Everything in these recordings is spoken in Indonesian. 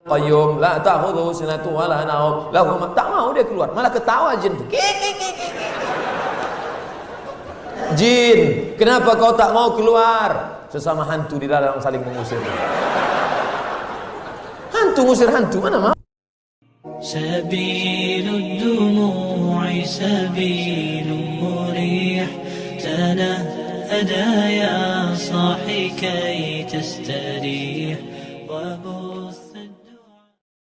Qayyum la ta'khudhuhu sinatun wa la nawm lahu ma, tak mau dia keluar, malah ketawa jin tuh. Jin, kenapa kau tak mau keluar? Sesama hantu di dalam saling mengusir. Hantu ngusir hantu, mana mau? Sabilud dumu'i sabilun murih tanahada ya sahi kay tastarih wa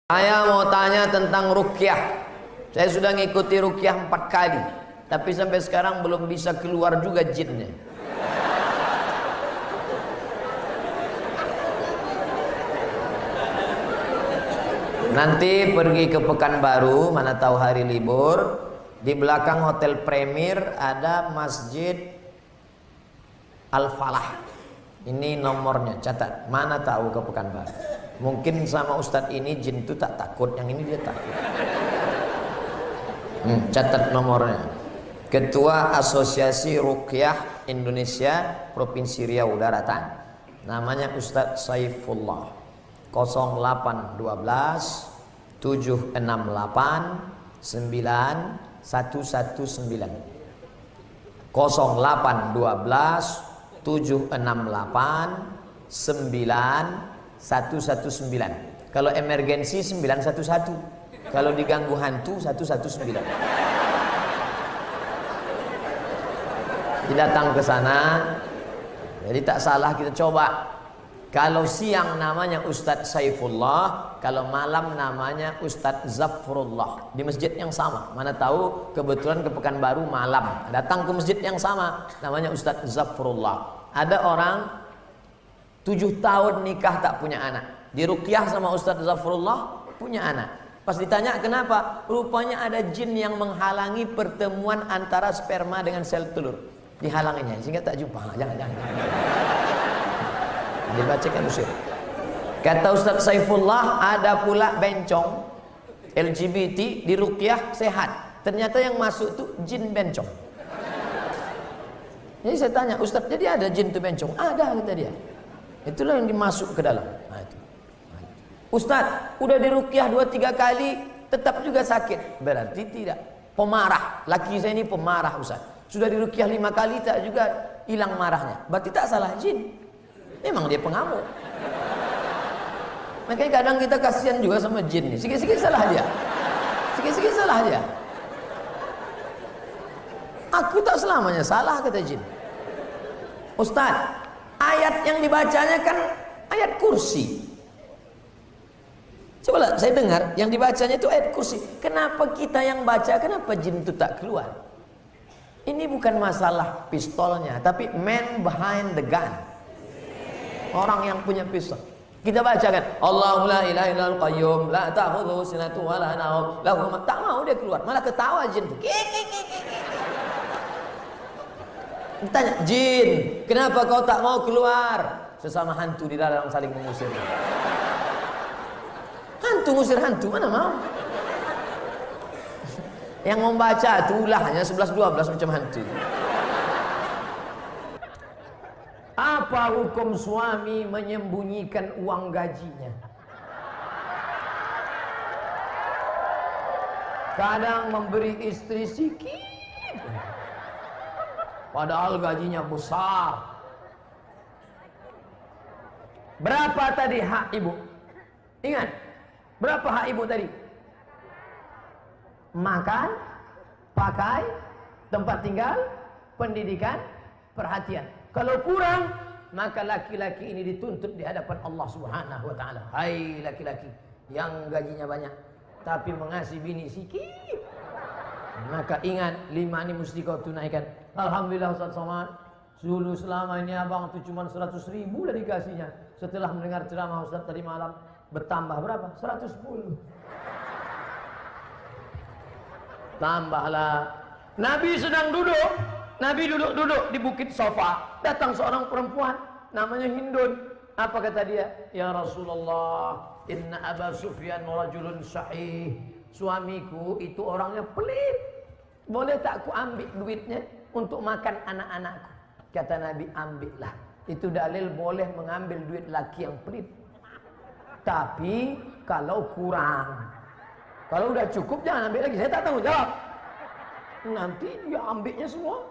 Saya mau tanya tentang ruqyah. Saya sudah ngikuti ruqyah 4 kali, tapi sampai sekarang belum bisa keluar juga jinnya. Nanti pergi ke Pekanbaru, mana tahu hari libur. Di belakang Hotel Premier ada Masjid Al-Falah. Ini nomornya, catat. Mana tahu ke Pekanbaru. Mungkin sama Ustadz ini jin itu tak takut, yang ini dia takut. Catat nomornya. Ketua Asosiasi Ruqyah Indonesia Provinsi Riau Daratan. Namanya Ustadz Saifullah. 0812 768 9119. 0812 768 9119. Kalau emergensi 911. Kalau diganggu hantu 119. Datang ke sana. Jadi tak salah kita coba. Kalau siang namanya Ustadz Saifullah, kalau malam namanya Ustadz Zafrullah. Di masjid yang sama. Mana tahu kebetulan ke Pekanbaru malam. Datang ke masjid yang sama, namanya Ustadz Zafrullah. Ada orang 7 tahun nikah tak punya anak. Di ruqyah sama Ustadz Zafrullah punya anak. Pas ditanya kenapa? Rupanya ada jin yang menghalangi pertemuan antara sperma dengan sel telur. Dihalanginya sehingga tak jumpa. Jangan. Dibacakan usir. Kata Ustadz Saifullah, ada pula bencong LGBT di ruqyah sehat. Ternyata yang masuk tuh jin bencong. Jadi saya tanya, Ustadz, jadi ada jin tuh bencong? Ada, kata dia. Itulah yang dimasuk ke dalam. Ustadz, udah di ruqyah 2-3 kali tetap juga sakit. Berarti tidak. Pemarah. Laki saya ini pemarah, Ustadz. Sudah di ruqyah 5 kali tak juga hilang marahnya. Berarti tak salah jin. Memang dia pengamuk. Makanya kadang kita kasihan juga sama jin nih. Sikit-sikit salah dia. Sikit-sikit salah dia. Aku tak selamanya salah, kata jin. Ustadz, ayat yang dibacanya kan ayat kursi. Coba saya dengar yang dibacanya itu ayat kursi. Kenapa kita yang baca, kenapa jin itu tak keluar? Ini bukan masalah pistolnya, tapi man behind the gun. Orang yang punya pistol. Kita bacakan Allahu la ilaha illal qayyum la ta'khudhuhu sinatun wa la nawm lahu ma, tak mau dia keluar, malah ketawa jin tuh. Ditanya, jin, kenapa kau tak mau keluar? Sesama hantu di dalam saling mengusir. Hantu ngusir hantu, mana mau? Yang membaca itulah hanya 11-12 macam hantu. Apa hukum suami menyembunyikan uang gajinya? Kadang memberi istri sikit, padahal gajinya besar. Berapa tadi hak ibu? Ingat, berapa hak ibu tadi? Makan, pakai, tempat tinggal, pendidikan, perhatian. Kalau kurang, maka laki-laki ini dituntut di hadapan Allah Subhanahu wa taala. Hai laki-laki yang gajinya banyak tapi mengasihi bini sikit, maka ingat 5 ini mesti kau tunaikan. Alhamdulillah Ustaz Somad, dulu selama ini abang tuh cuma 100.000 lah dikasihnya. Setelah mendengar ceramah Ustaz tadi malam bertambah berapa? 110. Tambahlah. Nabi sedang duduk. Nabi duduk-duduk di bukit Sofa. Datang seorang perempuan namanya Hindun. Apa kata dia? Ya Rasulullah, inna Aba Sufyan rajulun sahih. Suamiku itu orangnya pelit. Boleh tak aku ambil duitnya untuk makan anak-anakku? Kata Nabi, ambillah. Itu dalil boleh mengambil duit laki yang pelit. Tapi kalau kurang. Kalau udah cukup jangan ambil lagi, saya tak tanggung jawab. Nanti dia ambilnya semua.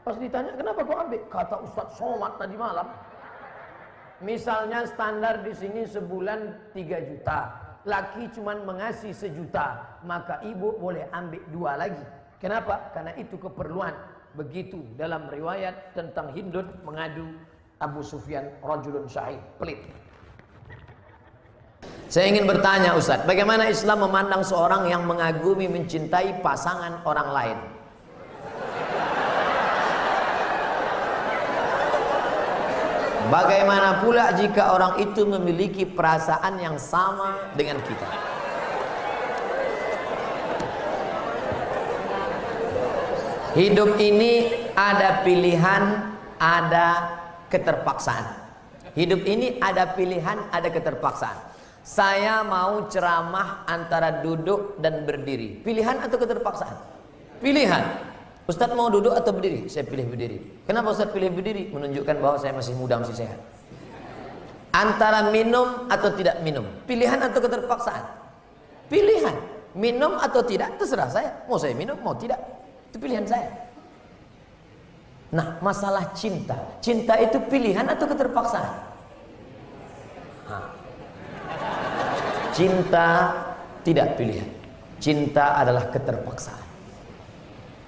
Pas ditanya kenapa kau ambil, kata Ustaz Somad tadi malam. Misalnya standar di sini sebulan 3 juta, laki cuman mengasih 1 juta, maka ibu boleh ambil 2 lagi. Kenapa? Karena itu keperluan. Begitu dalam riwayat tentang Hindun mengadu Abu Sufyan, rajulun syahid, pelit. Saya ingin bertanya Ustaz, bagaimana Islam memandang seorang yang mengagumi, mencintai pasangan orang lain? Bagaimana pula jika orang itu memiliki perasaan yang sama dengan kita? Hidup ini ada pilihan, ada keterpaksaan. Hidup ini ada pilihan, ada keterpaksaan. Saya mau ceramah antara duduk dan berdiri. Pilihan atau keterpaksaan? Pilihan. Ustaz mau duduk atau berdiri? Saya pilih berdiri. Kenapa Ustaz pilih berdiri? Menunjukkan bahwa saya masih muda, masih sehat. Antara minum atau tidak minum, pilihan atau keterpaksaan? Pilihan. Minum atau tidak terserah saya. Mau saya minum, mau tidak, itu pilihan saya. Nah, masalah cinta. Cinta itu pilihan atau keterpaksaan? Cinta tidak pilihan. Cinta adalah keterpaksaan.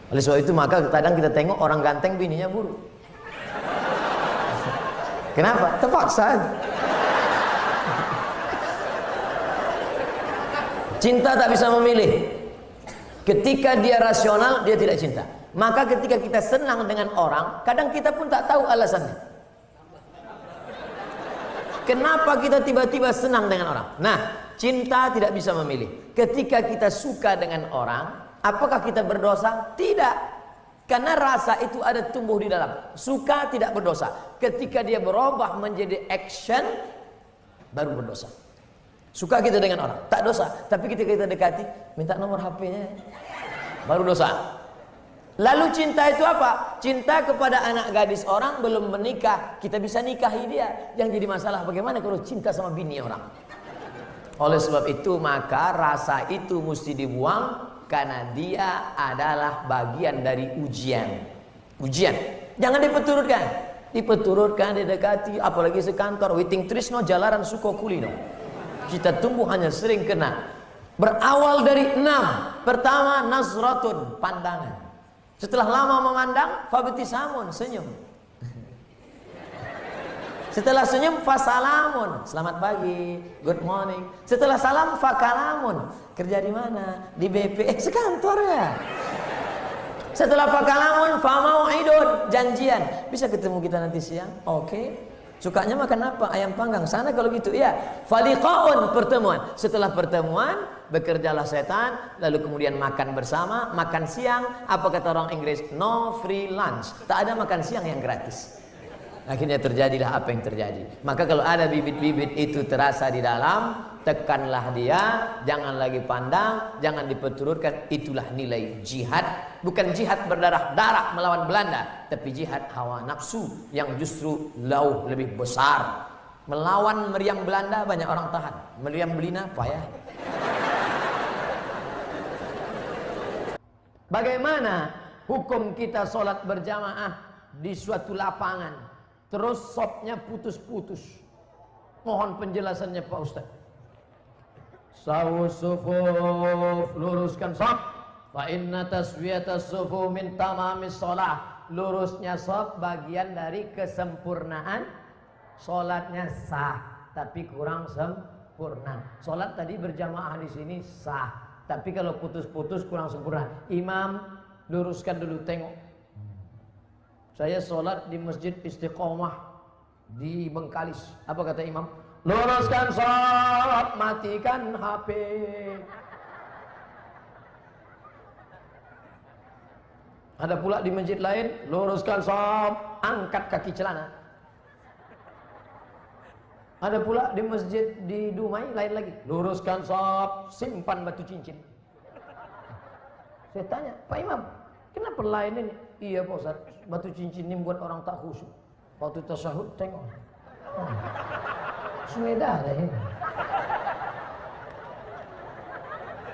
Oleh sebab itu maka kadang kita tengok orang ganteng bininya buruk. Kenapa? Terpaksa. Cinta tak bisa memilih. Ketika dia rasional, dia tidak cinta. Maka ketika kita senang dengan orang, kadang kita pun tak tahu alasannya. Kenapa kita tiba-tiba senang dengan orang? Nah, cinta tidak bisa memilih. Ketika kita suka dengan orang, apakah kita berdosa? Tidak. Karena rasa itu ada tumbuh di dalam. Suka tidak berdosa. Ketika dia berubah menjadi action, baru berdosa. Suka kita dengan orang, tak dosa. Tapi ketika kita dekati, minta nomor HP-nya, baru dosa. Lalu cinta itu apa? Cinta kepada anak gadis orang belum menikah, kita bisa nikahi dia. Yang jadi masalah bagaimana kalau cinta sama bini orang? Oleh sebab itu maka rasa itu mesti dibuang. Karena dia adalah bagian dari ujian. Ujian. Jangan dipeturutkan. Dipeturutkan, didekati, apalagi sekantor. Witing trisno jalaran suko kulino. Kita tumbuh hanya sering kena. Berawal dari 6. Pertama, nazratun, pandangan. Setelah lama memandang, fabtisamun, senyum. Setelah senyum, fasalamun, selamat pagi, good morning. Setelah salam, fakalamun, kerja di mana? Di BP, sekantor ya. Setelah fakalamun, famau'idun, janjian. Bisa ketemu kita nanti siang? Oke. Sukanya makan apa? Ayam panggang. Sana kalau gitu, ya. Faliqaun, pertemuan. Setelah pertemuan, bekerjalah setan, lalu kemudian makan bersama, makan siang. Apa kata orang Inggris? No free lunch. Tak ada makan siang yang gratis. Akhirnya terjadilah apa yang terjadi. Maka kalau ada bibit-bibit itu terasa di dalam, tekanlah dia, jangan lagi pandang, jangan dipeturutkan. Itulah nilai jihad. Bukan jihad berdarah-darah melawan Belanda, tapi jihad hawa nafsu yang justru jauh lebih besar. Melawan meriam Belanda banyak orang tahan, meriam Belina payah. Bagaimana hukum kita sholat berjamaah di suatu lapangan? Terus sopnya putus-putus. Mohon penjelasannya Pak Ustaz. Sawu sufuf, luruskan sop. Fa inna taswiyatas sufuf min tamamis sholah. Lurusnya sop bagian dari kesempurnaan. Sholatnya sah, tapi kurang sempurna. Sholat tadi berjamaah di sini sah, tapi kalau putus-putus kurang sempurna. Imam, luruskan dulu, tengok. Saya sholat di Masjid Istiqomah di Bengkalis. Apa kata imam? Luruskan sholat, matikan HP. Ada pula di masjid lain, luruskan sholat, angkat kaki celana. Ada pula di masjid di Dumai lain lagi, luruskan sholat, simpan batu cincin. Saya tanya, Pak Imam, kenapa lain ini? Iya Pak Ustaz, batu cincin ini buat orang tak khusyuk. Waktu tasyahud tengok, sudah ada ini.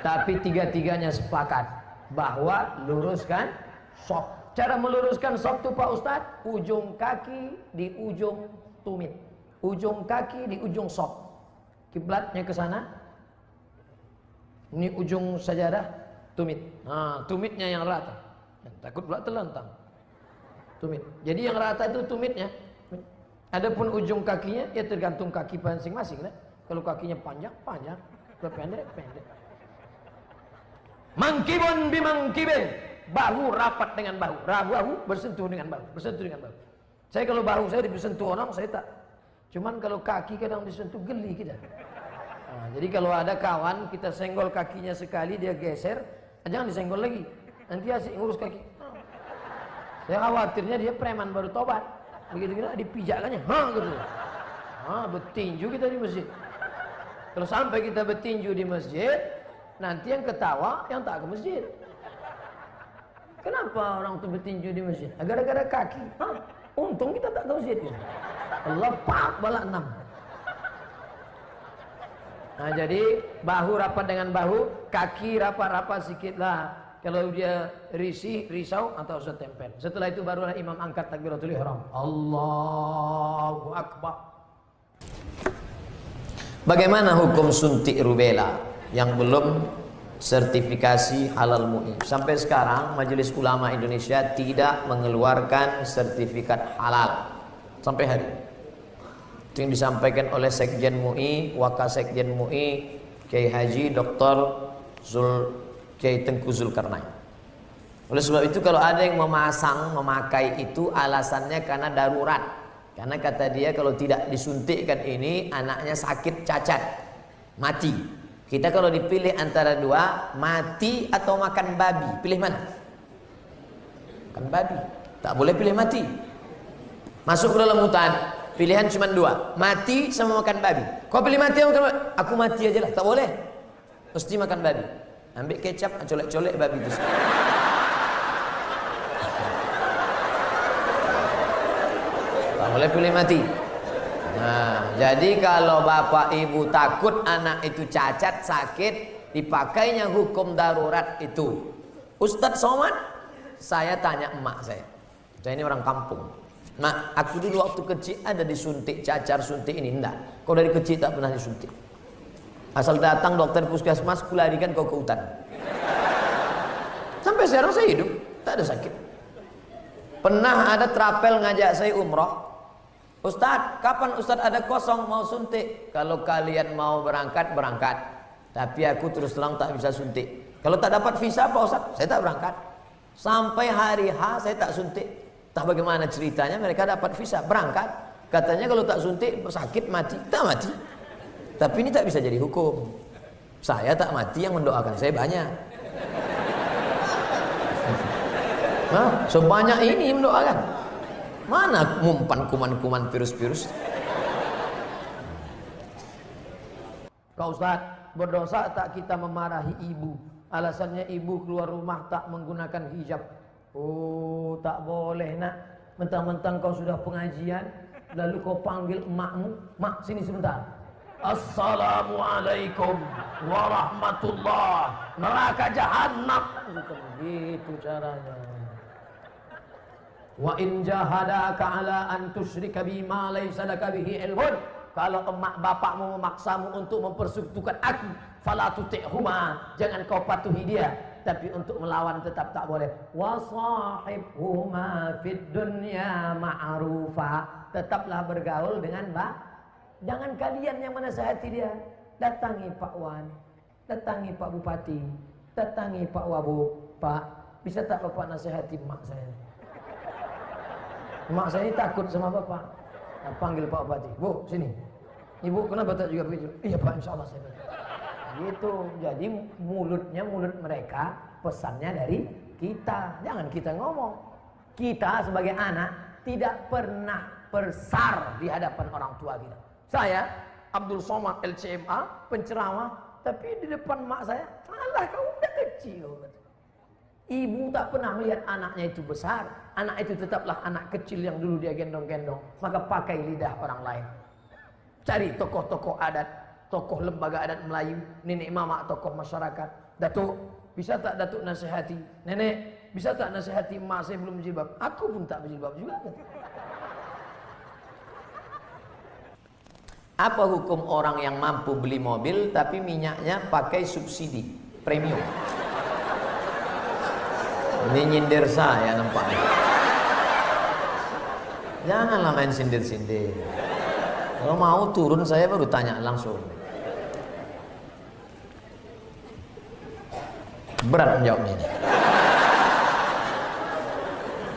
Tapi tiga-tiganya sepakat bahwa luruskan sop. Cara meluruskan sop itu Pak Ustadz, ujung kaki di ujung tumit, ujung kaki di ujung sop. Kiblatnya ke sana. Ini ujung sajadah, tumit. Nah, tumitnya yang rata. Takut pula terlentang. Tumit. Jadi yang rata itu tumitnya. Adapun ujung kakinya ya tergantung kaki masing-masing. Kalau kakinya panjang, panjang. Kalau pendek, pendek. Mangkibun bimangkibin. Bahu rapat dengan bahu. Bahu bersentuh dengan bahu. Bersentuh dengan bahu. Saya kalau bahu saya disentuh orang, saya tak. Cuman kalau kaki kadang disentuh, geli kita. Nah, jadi kalau ada kawan, kita senggol kakinya sekali, dia geser, jangan disenggol lagi. Nanti asik ngurus kaki. Saya khawatirnya dia preman baru tobat. Begitu kita dipijakkannya, gitu. Bertinju kita di masjid. Kalau sampai kita bertinju di masjid, nanti yang ketawa yang tak ke masjid. Kenapa orang itu bertinju di masjid? Gara-gara kaki. Untung kita tak ke masjid. Allah pak balak 6. Nah jadi bahu rapat dengan bahu, kaki rapat-rapat sedikit lah. Kalau dia risau atau setempel. Setelah itu barulah imam angkat takbiratul ihram. Allahu Akbar. Bagaimana hukum suntik rubella yang belum sertifikasi halal MUI? Sampai sekarang Majelis Ulama Indonesia tidak mengeluarkan sertifikat halal sampai hari ini. Itu yang disampaikan oleh Sekjen MUI, Wakasekjen MUI, Kiai Haji Dr. Kiai Tengku Zulkarnain. Oleh sebab itu kalau ada yang memakai itu alasannya karena darurat. Karena kata dia kalau tidak disuntikkan ini anaknya sakit cacat, mati. Kita kalau dipilih antara dua, mati atau makan babi, pilih mana? Makan babi. Tak boleh pilih mati. Masuk ke dalam hutan, pilihan cuma dua, mati sama makan babi. Kau pilih mati atau makan babi? Aku mati aja lah, tak boleh. Mesti makan babi. Ambil kecap, colek-colek babi itu. Tak boleh pilih mati. Nah, jadi kalau bapak ibu takut anak itu cacat, sakit, dipakainya hukum darurat itu. Ustadz Somad, saya tanya emak saya ini orang kampung. Mak, aku dulu waktu kecil ada disuntik cacar, suntik ini enggak. Kau dari kecil tak pernah disuntik. Asal datang dokter puskesmas, kularikan kau ke hutan. Sampai sekarang saya hidup, tak ada sakit. Pernah ada trapel ngajak saya umroh. Ustadz, kapan Ustadz ada kosong mau suntik? Kalau kalian mau berangkat, berangkat. Tapi aku terus terang tak bisa suntik. Kalau tak dapat visa Pak Ustadz, saya tak berangkat. Sampai hari H saya tak suntik. Tak bagaimana ceritanya mereka dapat visa, berangkat. Katanya kalau tak suntik sakit mati. Tak mati. Tapi ini tak bisa jadi hukum. Saya tak mati, yang mendoakan saya banyak. Nah, sebanyak ini mendoakan. Mana mumpan kuman-kuman virus-virus? Kau Ustaz, berdosa tak kita memarahi ibu? Alasannya ibu keluar rumah tak menggunakan hijab. Oh, tak boleh nak. Mentang-mentang kau sudah pengajian, lalu kau panggil emakmu, mak sini sebentar. Assalamualaikum warahmatullah. Neraka jahanam. Bukan begitu caranya. Wa in jahadaka ala an tusyrika bima laysa laka bihi ilmun. Kalau emak bapakmu memaksamu untuk mempersekutukan aku, fala tuti'huma, jangan kau patuhi dia. Tapi untuk melawan tetap tak boleh. Wa sahibhuma fid dunya ma'rufa, tetaplah bergaul dengan jangan kalian yang menasihati dia. Datangi Pak Wan, datangi Pak Bupati, datangi Pak Wabu. Pak, bisa tak Bapak nasihati emak saya? Emak saya ini takut sama bapak. Nah, panggil Pak Bupati. Bu, sini. Ibu kenapa tak juga begitu? Iya Pak, insya Allah saya begitu. Gitu. Jadi mulutnya mulut mereka, pesannya dari kita. Jangan kita ngomong. Kita sebagai anak tidak pernah bersar di hadapan orang tua kita. Saya, Abdul Somad LCMA, penceramah, tapi di depan mak saya, alah kau udah kecil. Ibu tak pernah melihat anaknya itu besar. Anak itu tetaplah anak kecil yang dulu dia gendong-gendong. Maka pakai lidah orang lain. Cari tokoh-tokoh adat, tokoh lembaga adat Melayu, nenek mama, tokoh masyarakat. Datuk, bisa tak Datuk nasihati? Nenek, bisa tak nasihati emak saya belum berjilbab? Aku pun tak berjilbab juga. Apa hukum orang yang mampu beli mobil tapi minyaknya pakai subsidi premium? Ini nyindir saya nampaknya. Janganlah main sindir-sindir. Kalau mau turun saya baru tanya langsung. Berat menjawabnya ini.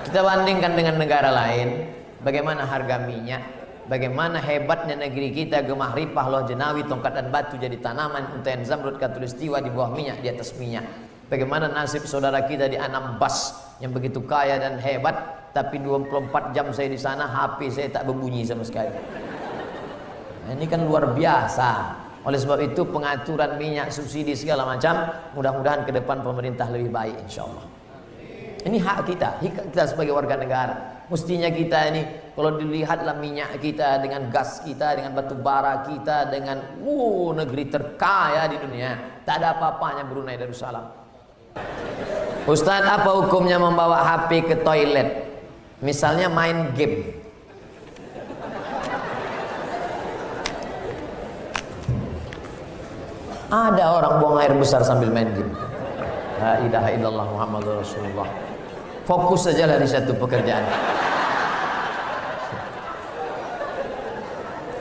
Kita bandingkan dengan negara lain, bagaimana harga minyak, bagaimana hebatnya negeri kita, gemah ripah, loh jenawi, tongkat dan batu jadi tanaman, untayan zamrud, katulistiwa di bawah minyak, di atas minyak. Bagaimana nasib saudara kita di Anambas yang begitu kaya dan hebat, tapi 24 jam saya di sana, HP saya tak berbunyi sama sekali. Nah, ini kan luar biasa. Oleh sebab itu pengaturan minyak, subsidi segala macam, mudah-mudahan ke depan pemerintah lebih baik insya-Allah. Ini hak kita sebagai warga negara. Mestinya kita ini kalau dilihatlah minyak kita dengan gas kita, dengan batu bara kita, dengan negeri terkaya di dunia, tak ada apa-apanya Brunei Darussalam. Ustaz, apa hukumnya membawa HP ke toilet? Misalnya main game. Ada orang buang air besar sambil main game. La ilaha illallah Muhammadur Rasulullah. Fokus sajalah di satu pekerjaan.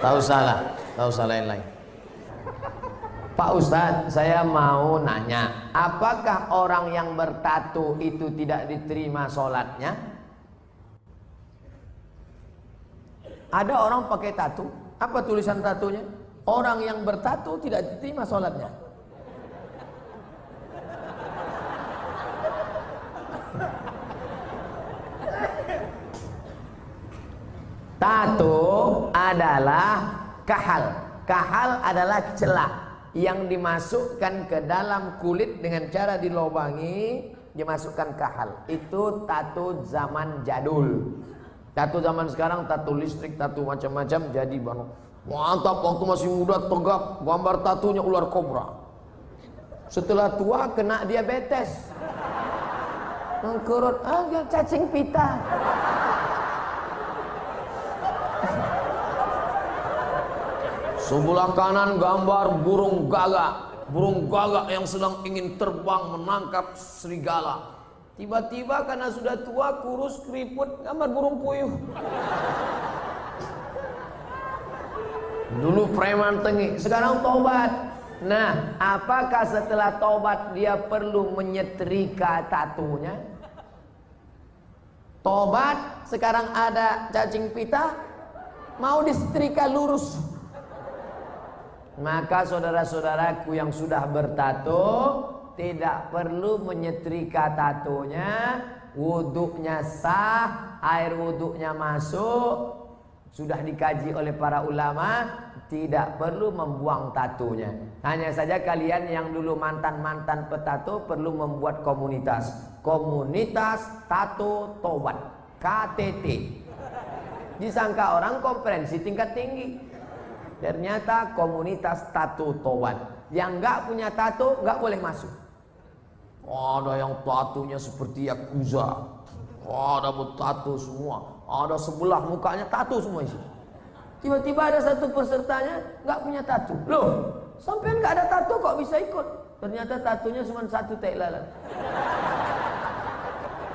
Tahu salah yang lain. Pak Ustadz, saya mau nanya, apakah orang yang bertato itu tidak diterima sholatnya? Ada orang pakai tato, apa tulisan tatonya? Orang yang bertato tidak diterima sholatnya. Tato adalah kahal. Kahal adalah celah yang dimasukkan ke dalam kulit dengan cara dilobangi, dimasukkan kahal. Itu tato zaman jadul. Tato zaman sekarang tato listrik, tato macam-macam jadi mantap. Waktu masih muda tegak, gambar tatonya ular kobra. Setelah tua kena diabetes, mengkurut, cacing pita. Sebelah kanan gambar burung gagak yang sedang ingin terbang menangkap serigala. Tiba-tiba karena sudah tua, kurus, keriput, gambar burung puyuh. Dulu preman tengik, sekarang tobat. Nah, apakah setelah tobat dia perlu menyetrika tatunya? Tobat, sekarang ada cacing pita, mau disetrika lurus. Maka saudara-saudaraku yang sudah bertato tidak perlu menyetrika tatonya, wuduknya sah, air wuduknya masuk, sudah dikaji oleh para ulama, tidak perlu membuang tatonya. Hanya saja kalian yang dulu mantan-mantan petato perlu membuat komunitas tato tobat, KTT. Disangka orang konferensi tingkat tinggi. Ternyata komunitas tato tobat. Yang nggak punya tato nggak boleh masuk. Ada yang tatonya seperti Yakuza, ada bertato semua, ada sebelah mukanya tato semua isi. Tiba-tiba ada satu pesertanya nggak punya tato. Loh, sampean nggak ada tato kok bisa ikut? Ternyata tatonya cuma satu tai lalat.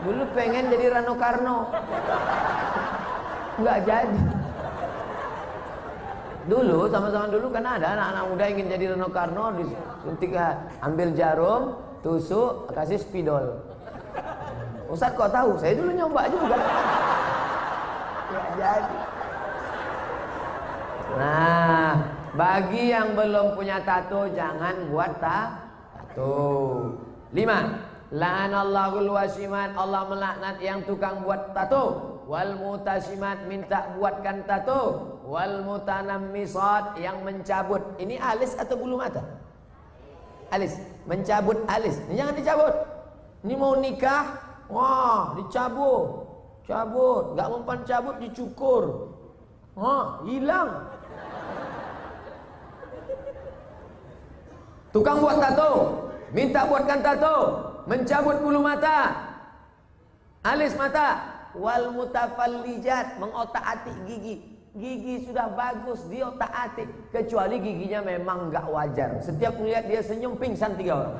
Dulu pengen jadi Rano Karno, nggak jadi. Dulu sama-sama dulu kan ada anak-anak muda ingin jadi Rano Karno, disuntik, ambil jarum, tusuk, kasih spidol. Ustaz kok tahu? Saya dulu nyoba juga. Nggak jadi. Nah, bagi yang belum punya tato jangan buat tato. 5. La'anallahul wasimat, Allah melaknat yang tukang buat tato. Wal mutasimat, minta buatkan tato. Wal mutanammisat, yang mencabut. Ini alis atau bulu mata? Alis, mencabut alis. Ini jangan dicabut. Ini mau nikah, wah dicabut, cabut. Gak mempan cabut dicukur, hilang. Tukang buat tato minta buatkan tato, mencabut bulu mata, alis mata, wal mutafallijat, mengotak-atik gigi. Gigi sudah bagus diotak-atik, kecuali giginya memang nggak wajar. Setiap melihat dia senyum pingsan 3 orang.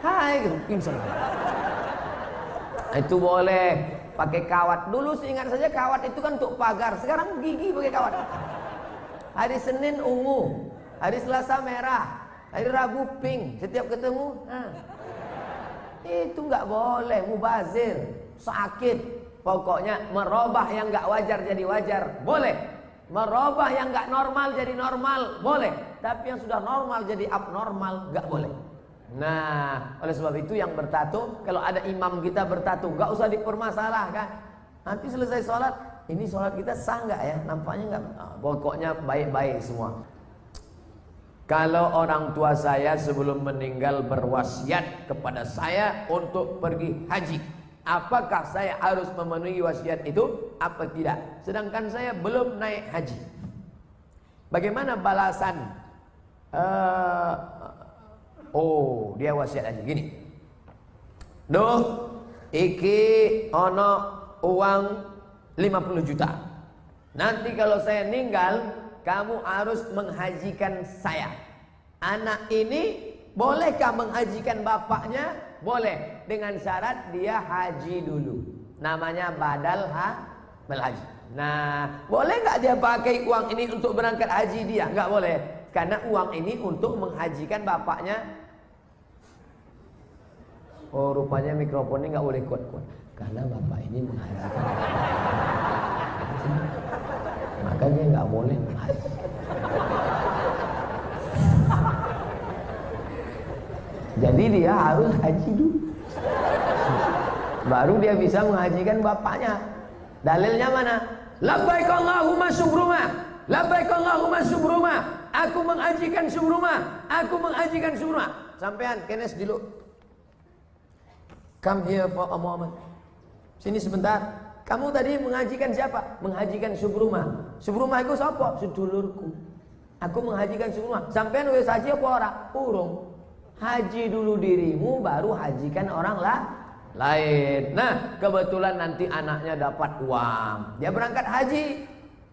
Hai, gitu, pingsan. Itu boleh. Pakai kawat. Dulu seingat saja kawat itu kan untuk pagar. Sekarang gigi pakai kawat. Hari Senin ungu, hari Selasa merah, hari Rabu pink. Setiap ketemu, itu nggak boleh. Mubazir, sakit. Pokoknya merubah yang nggak wajar jadi wajar, boleh. Merubah yang nggak normal jadi normal, boleh. Tapi yang sudah normal jadi abnormal, nggak boleh. Nah, oleh sebab itu yang bertato, kalau ada imam kita bertato, nggak usah dipermasalahkan. Nanti selesai sholat, ini sholat kita sah nggak ya? Nampaknya nggak. Pokoknya baik-baik semua. Kalau orang tua saya sebelum meninggal berwasiat kepada saya untuk pergi haji, apakah saya harus memenuhi wasiat itu apa tidak? Sedangkan saya belum naik haji. Bagaimana balasan? Dia wasiat haji gini. Duh, iki ono uang 50 juta. Nanti kalau saya meninggal, kamu harus menghajikan saya. Anak ini bolehkah menghajikan bapaknya? Boleh, dengan syarat dia haji dulu. Namanya badal haji. Nah, boleh nggak dia pakai uang ini untuk berangkat haji dia? Nggak boleh, karena uang ini untuk menghajikan bapaknya. Oh, rupanya mikrofonnya nggak boleh kuat-kuat, karena bapak ini menghajikan. Makanya nggak boleh menghaji. Jadi dia harus haji dulu, baru dia bisa menghajikan bapaknya. Dalilnya mana? Labbaik Allahumma subruma, labbaik Allahumma subruma. Aku menghajikan subruma, aku menghajikan subruma. Sampean kenes dulu. Come here for a moment. Sini sebentar. Kamu tadi menghajikan siapa? Menghajikan subruma. Subruma itu siapa? Sedulurku. Aku menghajikan subruma. Sampean wis haji apa ora? Urung. Haji dulu dirimu, baru hajikan orang lain. Nah, kebetulan nanti anaknya dapat uang, dia berangkat haji,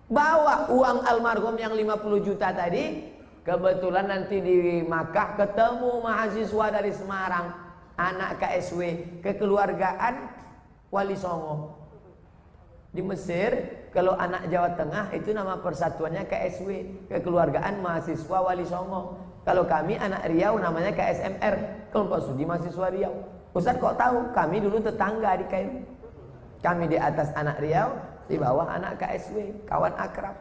bawa uang almarhum yang 50 juta tadi. Kebetulan nanti di Makkah ketemu mahasiswa dari Semarang, anak KSW, kekeluargaan Wali Songo. Di Mesir, kalau anak Jawa Tengah itu nama persatuannya KSW, kekeluargaan mahasiswa Wali Songo. Kalau kami anak Riau namanya KSMR, kelompok studi mahasiswa Riau. Ustaz kok tahu? Kami dulu tetangga di Kairo. Kami di atas anak Riau, di bawah anak KSW, kawan akrab.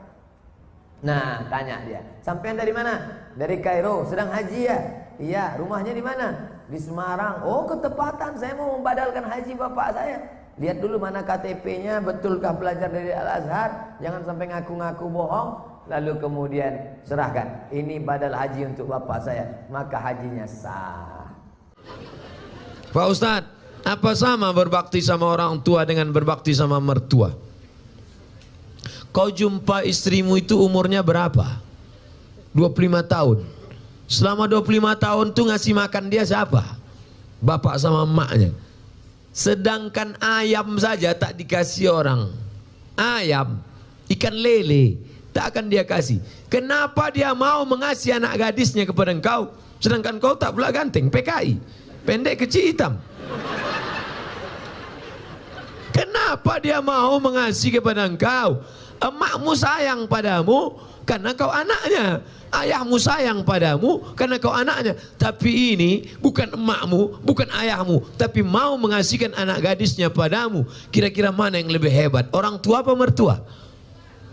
Nah, tanya dia, sampean dari mana? Dari Kairo, sedang haji ya? Iya, rumahnya di mana? Di Semarang. Oh, ketepatan, saya mau membadalkan haji bapak saya. Lihat dulu mana KTP-nya, betulkah belajar dari Al-Azhar? Jangan sampai ngaku-ngaku bohong. Lalu kemudian serahkan, ini badal haji untuk bapak saya, maka hajinya sah. Pak Ustadz, apa sama berbakti sama orang tua dengan berbakti sama mertua? Kau jumpa istrimu itu umurnya berapa? 25 tahun. Selama 25 tahun tuh ngasih makan dia siapa? Bapak sama emaknya. Sedangkan ayam saja tak dikasih orang. Ayam, ikan lele tak akan dia kasih. Kenapa dia mau mengasihi anak gadisnya kepada engkau, sedangkan kau tak pula ganteng, PKI, pendek kecil hitam? Kenapa dia mau mengasihi kepada engkau? Emakmu sayang padamu karena kau anaknya, ayahmu sayang padamu karena kau anaknya. Tapi ini bukan emakmu, bukan ayahmu, tapi mau mengasihkan anak gadisnya padamu. Kira-kira mana yang lebih hebat, orang tua apa mertua?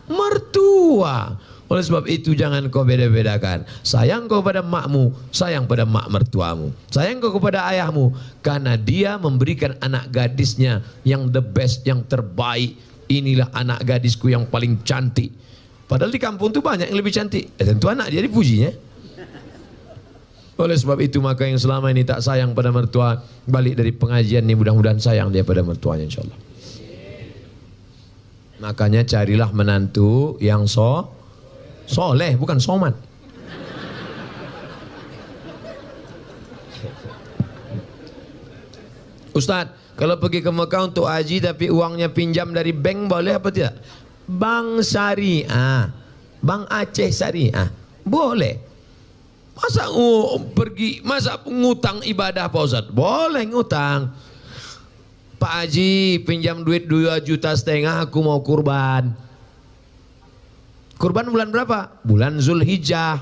Mertua. Oleh sebab itu jangan kau beda-bedakan. Sayang kau pada makmu, sayang pada mak mertuamu. Sayang kau kepada ayahmu karena dia memberikan anak gadisnya yang the best, yang terbaik. Inilah anak gadisku yang paling cantik. Padahal di kampung itu banyak yang lebih cantik. Tentu anak dia dipujinya. Oleh sebab itu maka yang selama ini tak sayang pada mertua, balik dari pengajian ini mudah-mudahan sayang dia pada mertuanya, insyaallah. Makanya carilah menantu yang soleh, bukan somat. Ustadz, kalau pergi ke Mekah untuk haji tapi uangnya pinjam dari bank boleh apa tidak? Bank Syariah, Bank Aceh Syariah, boleh. Masa masa ngutang ibadah Pak Ustadz? Boleh ngutang. Pak Haji pinjam duit 2,5 juta, aku mau kurban. Kurban bulan berapa? Bulan Zulhijjah.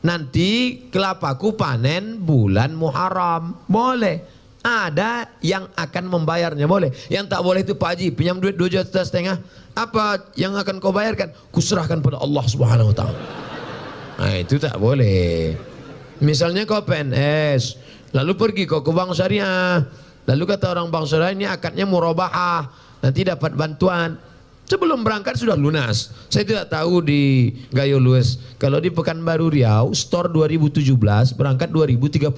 Nanti kelapaku panen bulan Muharram. Boleh. Ada yang akan membayarnya, boleh. Yang tak boleh itu Pak Haji pinjam duit 2,5 juta. Apa yang akan kau bayarkan? Kuserahkan pada Allah Subhanahu wa taala. Nah, itu tak boleh. Misalnya kau PNS, lalu pergi kau ke Bank Syariah. Lalu kata orang Bank Syariah, ini akadnya murabahah, nanti dapat bantuan. Sebelum berangkat sudah lunas. Saya tidak tahu di Gayo Lues. Kalau di Pekanbaru Riau, store 2017, berangkat 2031.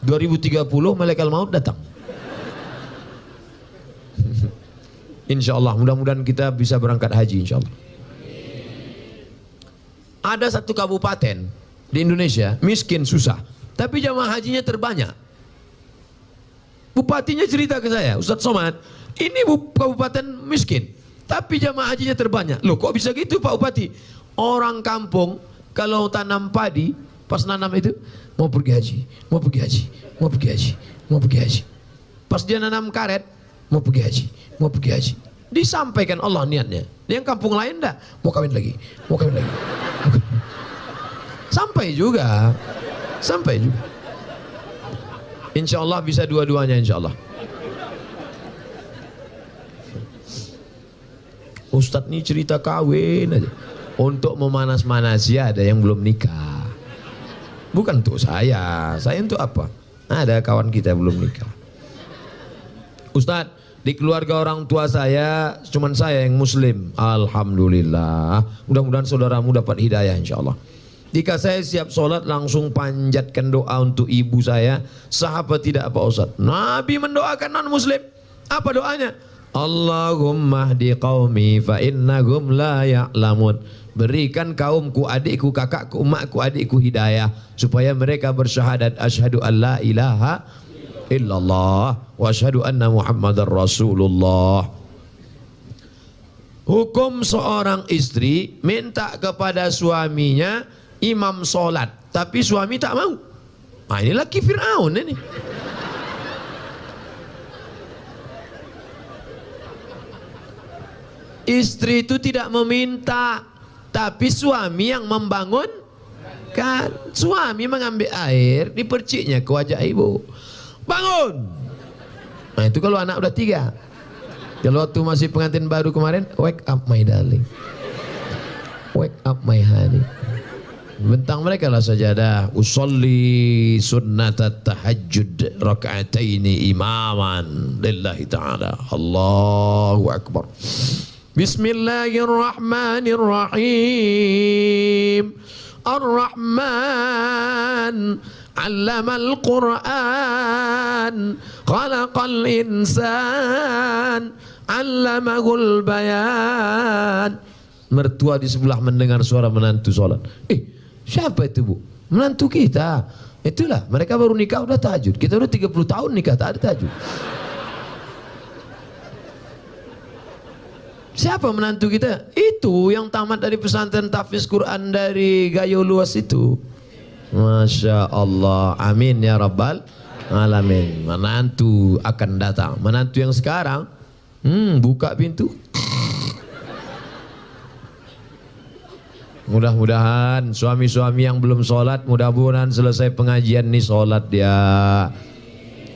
2030 malaikat maut datang. Insya Allah, mudah-mudahan kita bisa berangkat haji insya Allah. Ada satu kabupaten di Indonesia miskin susah, tapi jamaah hajinya terbanyak. Bupatinya cerita ke saya, Ustadz Somad, ini kabupaten miskin, tapi jamaah hajinya terbanyak. Loh kok bisa gitu Pak Bupati? Orang kampung kalau tanam padi, pas nanam itu mau pergi haji, mau pergi haji, mau pergi haji, mau pergi haji. Pas dia nanam karet, mau pergi haji, mau pergi haji. Disampaikan Allah niatnya. Yang kampung lain enggak, mau kawin lagi, mau kawin lagi. Sampai juga, sampai juga. Insya Allah bisa dua-duanya insya Allah. Ustadz ini cerita kawin aja. Untuk memanas-manasi ada yang belum nikah. Bukan untuk saya untuk apa? Ada kawan kita belum nikah. Ustadz, di keluarga orang tua saya cuman saya yang muslim. Alhamdulillah. Mudah-mudahan saudaramu dapat hidayah insya Allah. Jika saya siap sholat langsung panjatkan doa untuk ibu saya. Sahabat tidak Pak Ustadz? Nabi mendoakan non muslim. Apa doanya? Allahumma hdi qaumi fa innahum la ya'lamun. Berikan kaumku, adikku, kakakku, emakku, adikku hidayah supaya mereka bersyahadat asyhadu an la ilaha illallah wa asyhadu anna Muhammadar Rasulullah. Hukum seorang istri minta kepada suaminya imam sholat, tapi suami tak mau. Nah, ini laki Fir'aun ini. Istri itu tidak meminta, tapi suami yang membangun. Kan suami mengambil air di perciknya ke wajah ibu. Bangun. Nah itu kalau anak udah 3. Kalau waktu masih pengantin baru kemarin, wake up my darling, wake up my honey. Bentang mereka lah sajadah. Usolli sunnatat tahajjud raka'ataini imaman lillahi ta'ala. Allahu akbar. Bismillahirrahmanirrahim. Ar-Rahman 'allamal Qur'an, khalaqal insan, 'allamahul bayan. Mertua di sebelah mendengar suara menantu sholat. Siapa itu bu? Menantu kita. Itulah, mereka baru nikah udah tahajud. Kita udah 30 tahun nikah tak ada tahajud. Siapa menantu kita? Itu yang tamat dari pesantren tahfiz Quran dari Gayo Luas itu. Masya Allah. Amin ya Rabbal Alamin. Menantu akan datang. Menantu yang sekarang buka pintu. Mudah-mudahan suami-suami yang belum sholat, mudah-mudahan selesai pengajian nih sholat dia.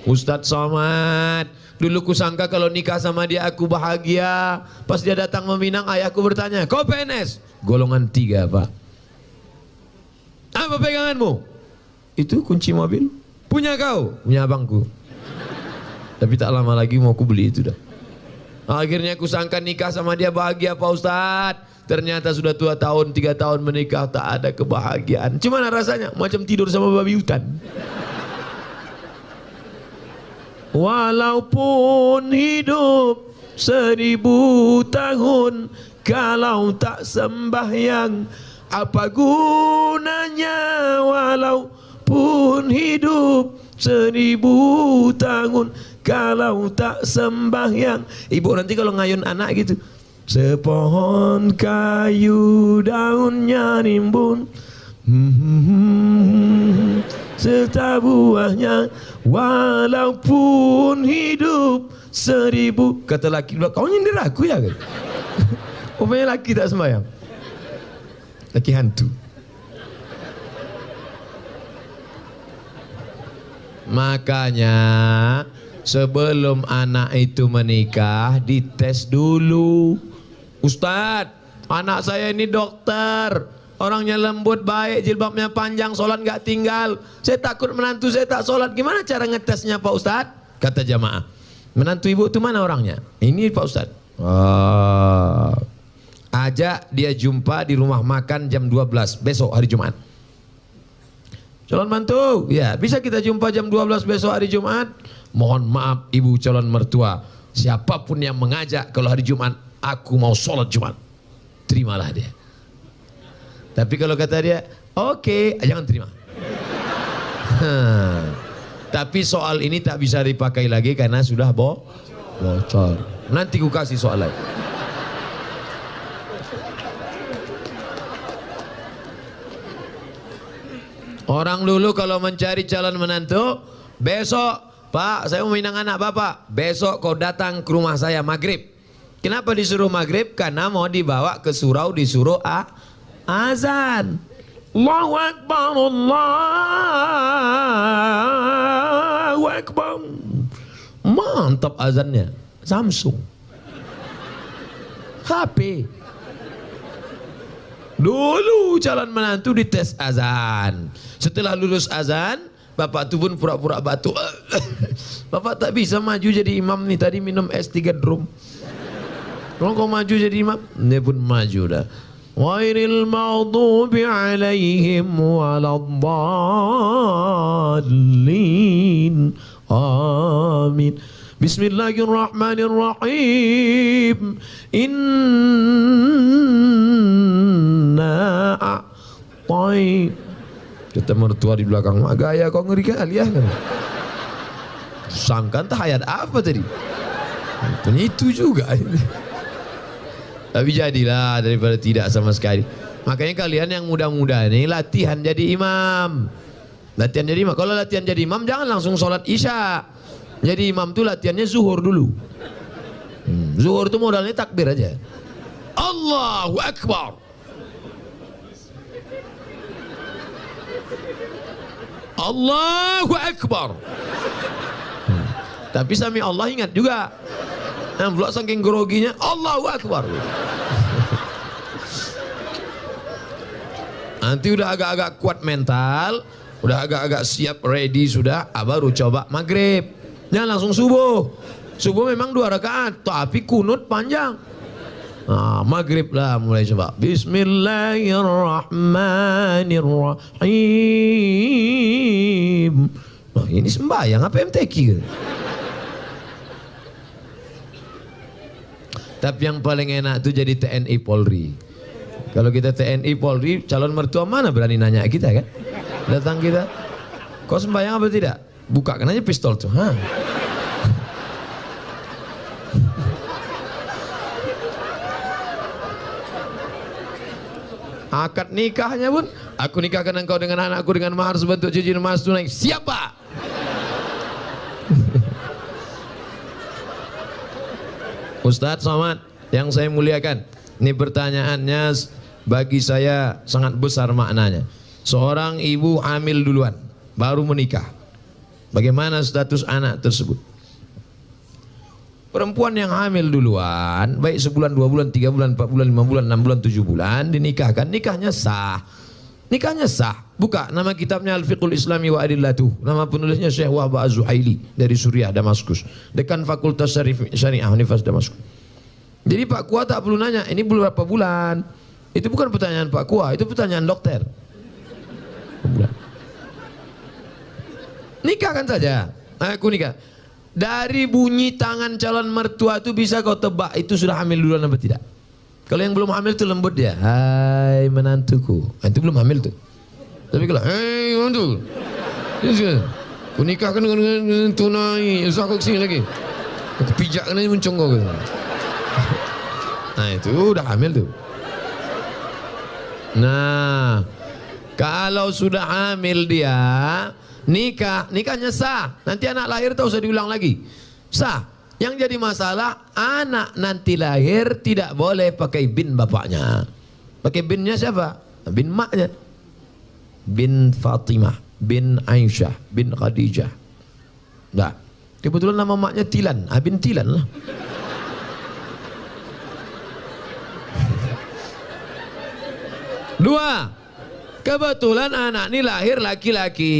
Ustadz Somad, dulu kusangka kalau nikah sama dia aku bahagia. Pas dia datang meminang, ayahku bertanya, kau PNS? Golongan 3 pak. Apa peganganmu? Itu kunci mobil. Punya kau? Punya abangku. Tapi tak lama lagi mau aku beli itu dah. Akhirnya kusangka nikah sama dia bahagia Pak Ustadz. Ternyata sudah 2 tahun, 3 tahun menikah tak ada kebahagiaan. Gimana rasanya? Macam tidur sama babi hutan. Walaupun hidup 1000 tahun, kalau tak sembahyang, apa gunanya walaupun Walaupun hidup 1000 tahun, kalau tak sembahyang. Ibu nanti kalau ngayun anak gitu, sepohon kayu daunnya rimbun, serta buahnya, walaupun hidup 1000. Kata laki, kau nyindir aku ya kan? Rupanya laki tak sembahyang, laki hantu. Makanya sebelum anak itu menikah dites dulu. Ustadz, anak saya ini dokter, orangnya lembut, baik, jilbabnya panjang, sholat gak tinggal. Saya takut menantu saya tak sholat, gimana cara ngetesnya Pak Ustadz? Kata jamaah, menantu ibu itu mana orangnya? Ini Pak Ustadz. Ajak dia jumpa di rumah makan jam 12 besok hari Jumat. Calon mantu, ya bisa kita jumpa jam 12 besok hari Jumat. Mohon maaf ibu calon mertua, siapapun yang mengajak kalau hari Jumat aku mau sholat Jumat, terimalah dia. Tapi kalau kata dia, oke, jangan terima. Tapi soal ini tak bisa dipakai lagi karena sudah bocor. Nanti ku kasih soal lain. Orang dulu kalau mencari calon menantu, besok Pak saya mau minang anak bapak, besok kau datang ke rumah saya maghrib. Kenapa disuruh maghrib? Karena mau dibawa ke surau, disuruh azan. Allahu Akbar, Allahu Akbar. Mantap azannya, Samsung, HP. Dulu calon menantu dites azan. Setelah lulus azan, bapak tu pun pura-pura batuk. Bapak tak bisa maju jadi imam nih, tadi minum es 3 drum. Kalau kau maju jadi imam, dia pun maju dah. Ghairil maghdubi alaihim waladdallin. Amin. Bismillahirrahmanirrahim. Inna a'tai. Kata mertua di belakang, mak gaya kau ngeri kali ya kan. Sangkan tak ayat apa tadi? Itu juga. Tapi jadilah daripada tidak sama sekali. Makanya kalian yang muda-muda ini latihan jadi imam. Latihan jadi imam. Kalau latihan jadi imam jangan langsung sholat isya. Jadi imam tuh latihannya zuhur dulu. Zuhur tuh modalnya takbir aja. Allahu Akbar. Allahu Akbar. Tapi sami Allah ingat juga. Yang pula saking groginya Allahu Akbar. Nanti udah agak-agak kuat mental, udah agak-agak siap ready sudah, baru coba maghrib. Jangan langsung subuh. Subuh memang 2 rakaat, tapi kunut panjang. Nah, maghrib lah mulai coba. Bismillahirrahmanirrahim. Nah, ini sembahyang apa MTQ? Tapi yang paling enak itu jadi TNI Polri. Kalau kita TNI Polri, calon mertua mana berani nanya kita kan? Datang kita, kau sembahyang apa tidak? Bukakan aja pistol tuh. Akad nikahnya pun, aku nikahkan engkau dengan anakku dengan mahar sebentuk cincin emas tunai. Siapa? Ustadz Somad yang saya muliakan, ini pertanyaannya bagi saya sangat besar maknanya. Seorang ibu hamil duluan, baru menikah. Bagaimana status anak tersebut? Perempuan yang hamil duluan, baik sebulan, 2 bulan, 3 bulan, 4 bulan, 5 bulan, 6 bulan, 7 bulan, dinikahkan, nikahnya sah. Nikahnya sah. Buka nama kitabnya Al-Fiqhul Islami wa Adillatuh. Nama penulisnya Syekh Wahab Az-Zuhaili dari Suriah, Damaskus. Dekan Fakultas Syariah Universitas Damaskus. Jadi Pak Kua tak perlu nanya, ini belum berapa bulan. Itu bukan pertanyaan Pak Kua, itu pertanyaan dokter. Nikahkan saja. Aku nikah. Dari bunyi tangan calon mertua itu bisa kau tebak itu sudah hamil duluan apa tidak. Kalau yang belum hamil itu lembut dia. Hai menantuku. Itu belum hamil tuh. Tapi kalau hei menantu. Kau nikahkan dengan tunai, usah kau kesini lagi. Aku pijak kena muncung kau. Nah itu udah hamil tuh. Nah, kalau sudah hamil dia, nikahnya sah. Nanti anak lahir tak usah diulang lagi. Sah. Yang jadi masalah, anak nanti lahir tidak boleh pakai bin bapaknya. Pakai binnya siapa? Bin maknya. Bin Fatimah, bin Aisyah, bin Khadijah. Nah, kebetulan nama maknya Tilan, bin Tilan lah. Dua, kebetulan anak ini lahir laki-laki.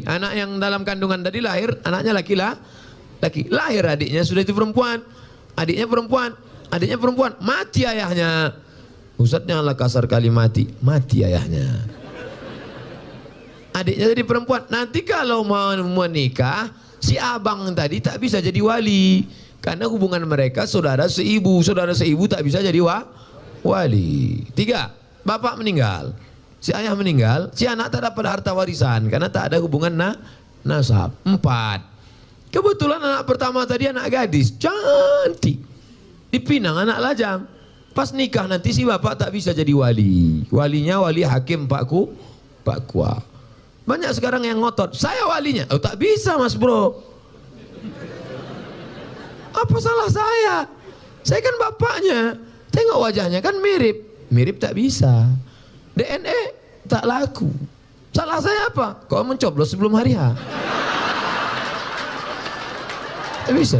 Anak yang dalam kandungan tadi lahir, anaknya laki-laki. Lahir adiknya sudah itu perempuan. Adiknya perempuan. Mati ayahnya. Ustaz janganlah kasar kali mati ayahnya. Adiknya jadi perempuan. Nanti kalau mau menikah, si abang tadi tak bisa jadi wali. Karena hubungan mereka saudara seibu tak bisa jadi wali. Tiga, bapak meninggal, si ayah meninggal, si anak tak dapat harta warisan karena tak ada hubungan nasab. Empat, kebetulan anak pertama tadi anak gadis, cantik, dipinang anak lajang. Pas nikah nanti si bapak tak bisa jadi wali. Walinya wali hakim Pak Kua. Banyak sekarang yang ngotot, saya walinya. Oh tak bisa mas bro. Apa salah saya? Saya kan bapaknya. Tengok wajahnya kan mirip tak bisa. DNA tak laku. Salah saya apa? Kau mencoblos sebelum hari H. Tak bisa.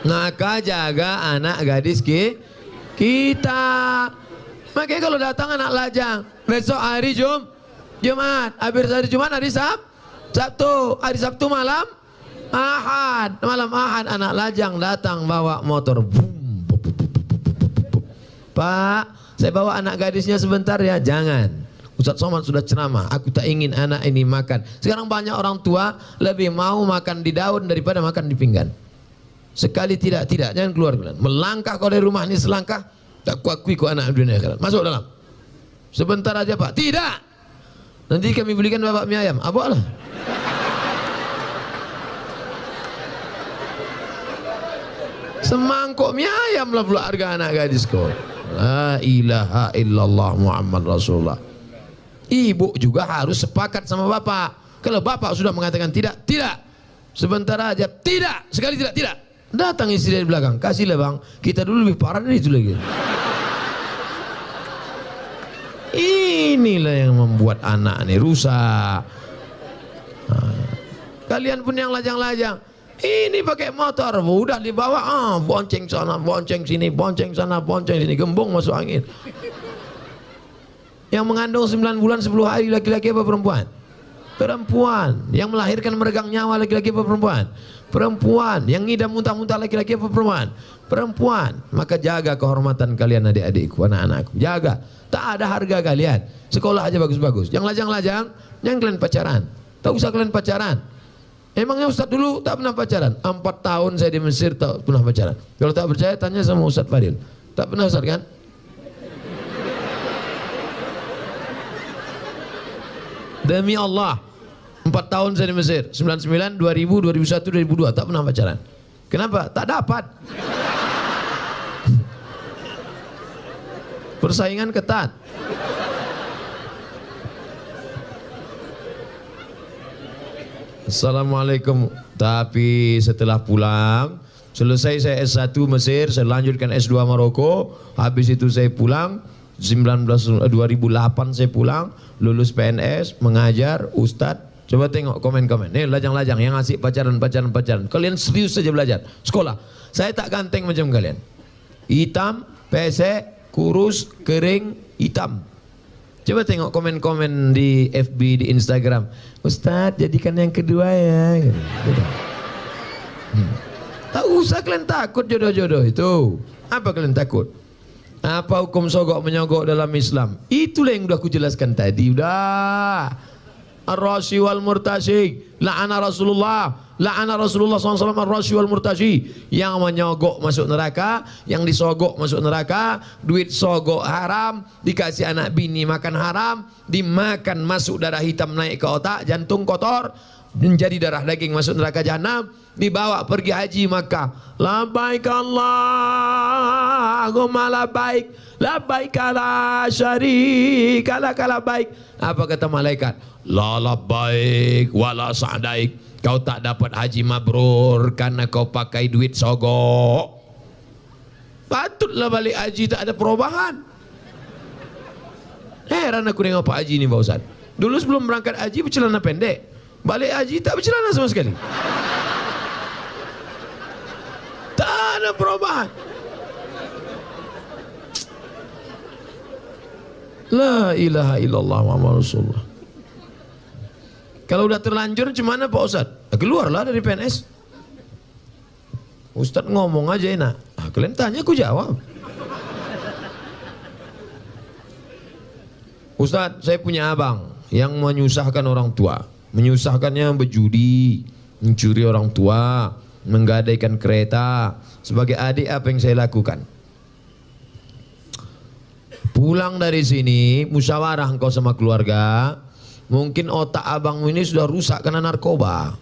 Maka jaga anak gadis kita. Makanya kalau datang anak lajang, besok hari Jumat, habis hari Jumat hari Sabtu, hari Sabtu malam Ahad anak lajang datang bawa motor. Pak, saya bawa anak gadisnya sebentar ya. Jangan. Ustaz Somad sudah ceramah. Aku tak ingin anak ini makan. Sekarang banyak orang tua lebih mau makan di daun daripada makan di pinggan. Sekali tidak, jangan keluar. Melangkah kau dari rumah ini selangkah, tak kuakui kau anak dunia akhirat. Masuk dalam. Sebentar aja Pak. Tidak. Nanti kami belikan bapak mie ayam. Apa lah? Semangkuk mie ayam lah pula harga anak gadis kau. La ilaha illallah Muhammad Rasulullah. Ibu juga harus sepakat sama bapak. Kalau bapak sudah mengatakan tidak. Sebentar aja, tidak. Sekali tidak. Datang istri dari belakang, kasihlah bang. Kita dulu lebih parah dari itu lagi. Inilah yang membuat anak ini rusak. Kalian pun yang lajang-lajang. Ini pakai motor, udah dibawa, bonceng sana, bonceng sini, bonceng sana, bonceng sini, gembung masuk angin. Yang mengandung 9 bulan 10 hari laki-laki apa perempuan? Perempuan. Yang melahirkan meregang nyawa laki-laki apa perempuan? Perempuan. Yang ngidam muntah-muntah laki-laki apa perempuan? Perempuan. Maka jaga kehormatan kalian adik-adikku, anak-anakku. Jaga. Tak ada harga kalian. Sekolah aja bagus-bagus. Yang lajang-lajang, jangan kalian pacaran. Tak usah kalian pacaran. Emangnya Ustaz dulu tak pernah pacaran? 4 tahun saya di Mesir tak pernah pacaran. Kalau tak percaya tanya sama Ustaz Fadil. Tak pernah Ustaz kan? Demi Allah, 4 tahun saya di Mesir, 99, 2000, 2001, 2002 tak pernah pacaran. Kenapa? Tak dapat. Persaingan ketat. Assalamualaikum. Tapi setelah pulang, selesai saya S1 Mesir, saya lanjutkan S2 Maroko. Habis itu saya pulang 2008 saya pulang, lulus PNS, mengajar, ustadz. Coba tengok komen-komen. Nih lajang-lajang yang ngasih pacaran. Kalian serius saja belajar. Sekolah. Saya tak ganteng macam kalian. Hitam, pesek, kurus, kering, hitam. Coba tengok komen-komen di FB, di Instagram. Ustadz jadikan yang kedua ya. Tak usah kalian takut jodoh-jodoh itu. Apa kalian takut? Apa hukum sogok menyogok dalam Islam? Itulah yang udah aku jelaskan tadi. Udah. ar-rashi wal murtashi. La'ana Rasulullah SAW ar-rashi wal murtashi. Yang menyogok masuk neraka, yang disogok masuk neraka. Duit sogok haram, dikasih anak bini makan haram, dimakan masuk darah hitam naik ke otak, jantung kotor, menjadi darah daging masuk neraka jahanam, dibawa pergi haji Makkah. Labbaik Allahumma labbaik, labbaik la syarika lak labbaik. Apa kata malaikat? La labbaik wala sa'daik. Kau tak dapat haji mabrur karena kau pakai duit sogok. Patutlah balik haji tak ada perubahan. Heran aku dengan Pak Haji ini Pak Ustaz. Dulu sebelum berangkat haji bercelana pendek, balik haji tak bercelana sama sekali. Tak ada perubahan. La ilaha illallah Muhammad Rasulullah. Kalau udah terlanjur gimana Pak Ustaz? Keluarlah dari PNS. Ustaz ngomong aja enak. Kalian tanya aku jawab. Ustaz, saya punya abang yang menyusahkan orang tua. Menyusahkannya berjudi, mencuri orang tua, menggadaikan kereta. Sebagai adik apa yang saya lakukan? Pulang dari sini, musyawarah engkau sama keluarga. Mungkin otak abangmu ini sudah rusak karena narkoba.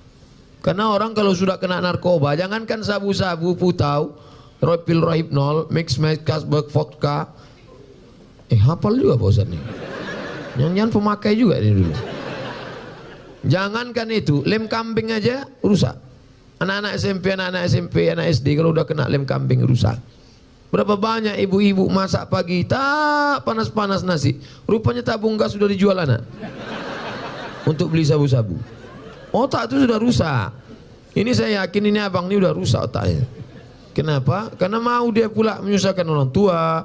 Karena orang kalau sudah kena narkoba, jangankan sabu-sabu, putau, pil rohypnol, mix kasbek vodka. Hafal juga Pak Ustaz nih. Jangan pemakai juga ini dulu. Jangankan itu, lem kambing aja rusak. Anak-anak SMP, anak SD kalau udah kena lem kambing rusak. Berapa banyak ibu-ibu masak pagi tak panas-panas nasi, rupanya tabung gas sudah dijual anak untuk beli sabu-sabu. Otak itu sudah rusak. Ini saya yakin ini abang ini udah rusak otaknya. Kenapa? Karena mau dia pula menyusahkan orang tua,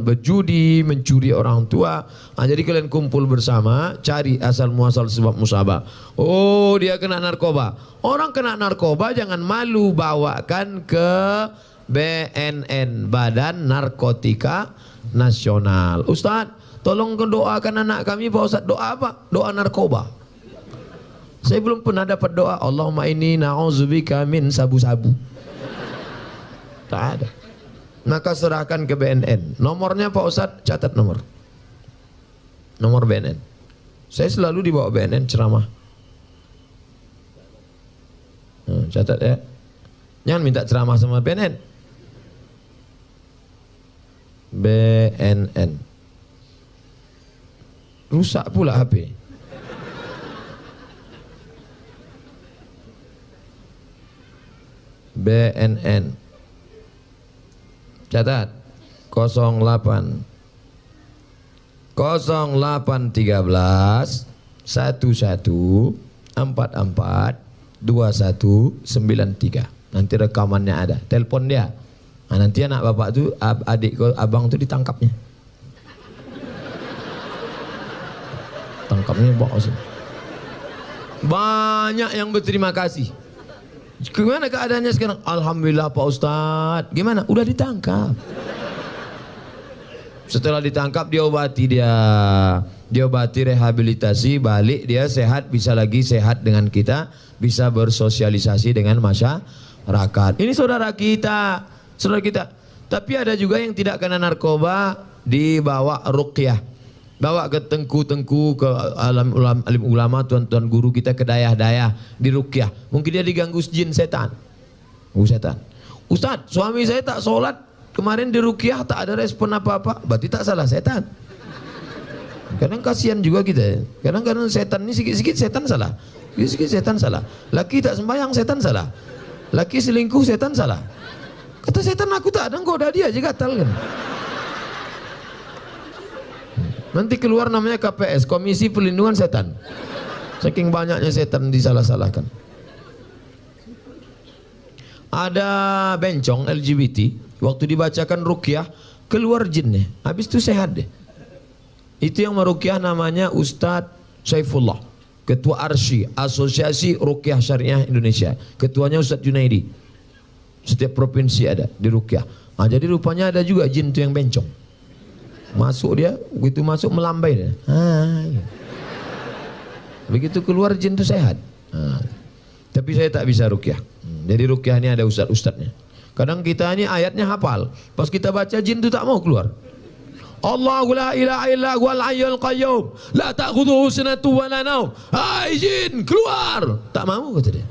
berjudi, mencuri orang tua. Jadi kalian kumpul bersama, cari asal muasal sebab musabah. Oh, dia kena narkoba. Orang kena narkoba jangan malu bawakan ke BNN, Badan Narkotika Nasional. Ustaz, tolong doakan anak kami. Pak Ustaz, doa apa? Doa narkoba. Saya belum pernah dapat doa Allahumma inni na'udzubika min sabu-sabu. Tak ada. Maka serahkan ke BNN. Nomornya Pak Ustaz, catat nomor BNN. Saya selalu dibawa BNN ceramah. Catat ya. Jangan minta ceramah sama BNN. BNN. Rusak pula HP. BNN. Catat 08 08 13 11 44 2193. Nanti rekamannya ada. Telepon dia. Nah, nanti anak bapak tu, adik abang tu ditangkapnya. Tangkapnya bos. Banyak yang berterima kasih. Gimana keadaannya sekarang? Alhamdulillah Pak Ustadz. Gimana? Udah ditangkap. Setelah ditangkap diobati dia. Diobati, rehabilitasi, balik dia sehat, bisa lagi sehat dengan kita, bisa bersosialisasi dengan masyarakat. Ini saudara kita. Saudara kita. Tapi ada juga yang tidak kena narkoba, dibawa ruqyah. Bawa ke tengku-tengku, ke alim ulama, tuan-tuan guru kita, ke dayah-dayah, di ruqyah. Mungkin dia diganggu jin setan. Setan. Ustaz, suami saya tak sholat, kemarin di ruqyah tak ada respon apa-apa. Berarti tak salah setan. Kadang kasihan juga kita. Kadang-kadang setan ini sikit-sikit setan salah. Sikit-sikit setan salah. Laki tak sembahyang setan salah. Laki selingkuh setan salah. Kata setan, aku tak ada, goda dia aja gatal kan. Nanti keluar namanya KPS, Komisi Perlindungan Setan. Saking banyaknya setan disalah-salahkan. Ada bencong LGBT, waktu dibacakan ruqyah, keluar jinnya. Habis itu sehat deh. Itu yang meruqyah namanya Ustadz Saifullah, Ketua ARSY, Asosiasi Ruqyah Syariah Indonesia. Ketuanya Ustadz Junaidi. Setiap provinsi ada di ruqyah. Nah, jadi rupanya ada juga jin itu yang bencong. Masuk dia, begitu masuk melambai dia. Begitu keluar jin itu sehat. Nah, tapi saya tak bisa ruqyah. Jadi ruqyah ini ada ustaz-ustaznya. Kadang kita ini ayatnya hafal, pas kita baca jin itu tak mau keluar. Allahu la ilaha illa huwal hayyul qayyum, la ta'khudhuhu sinatun wa la naum. Hai jin, keluar. Tak mau kata dia.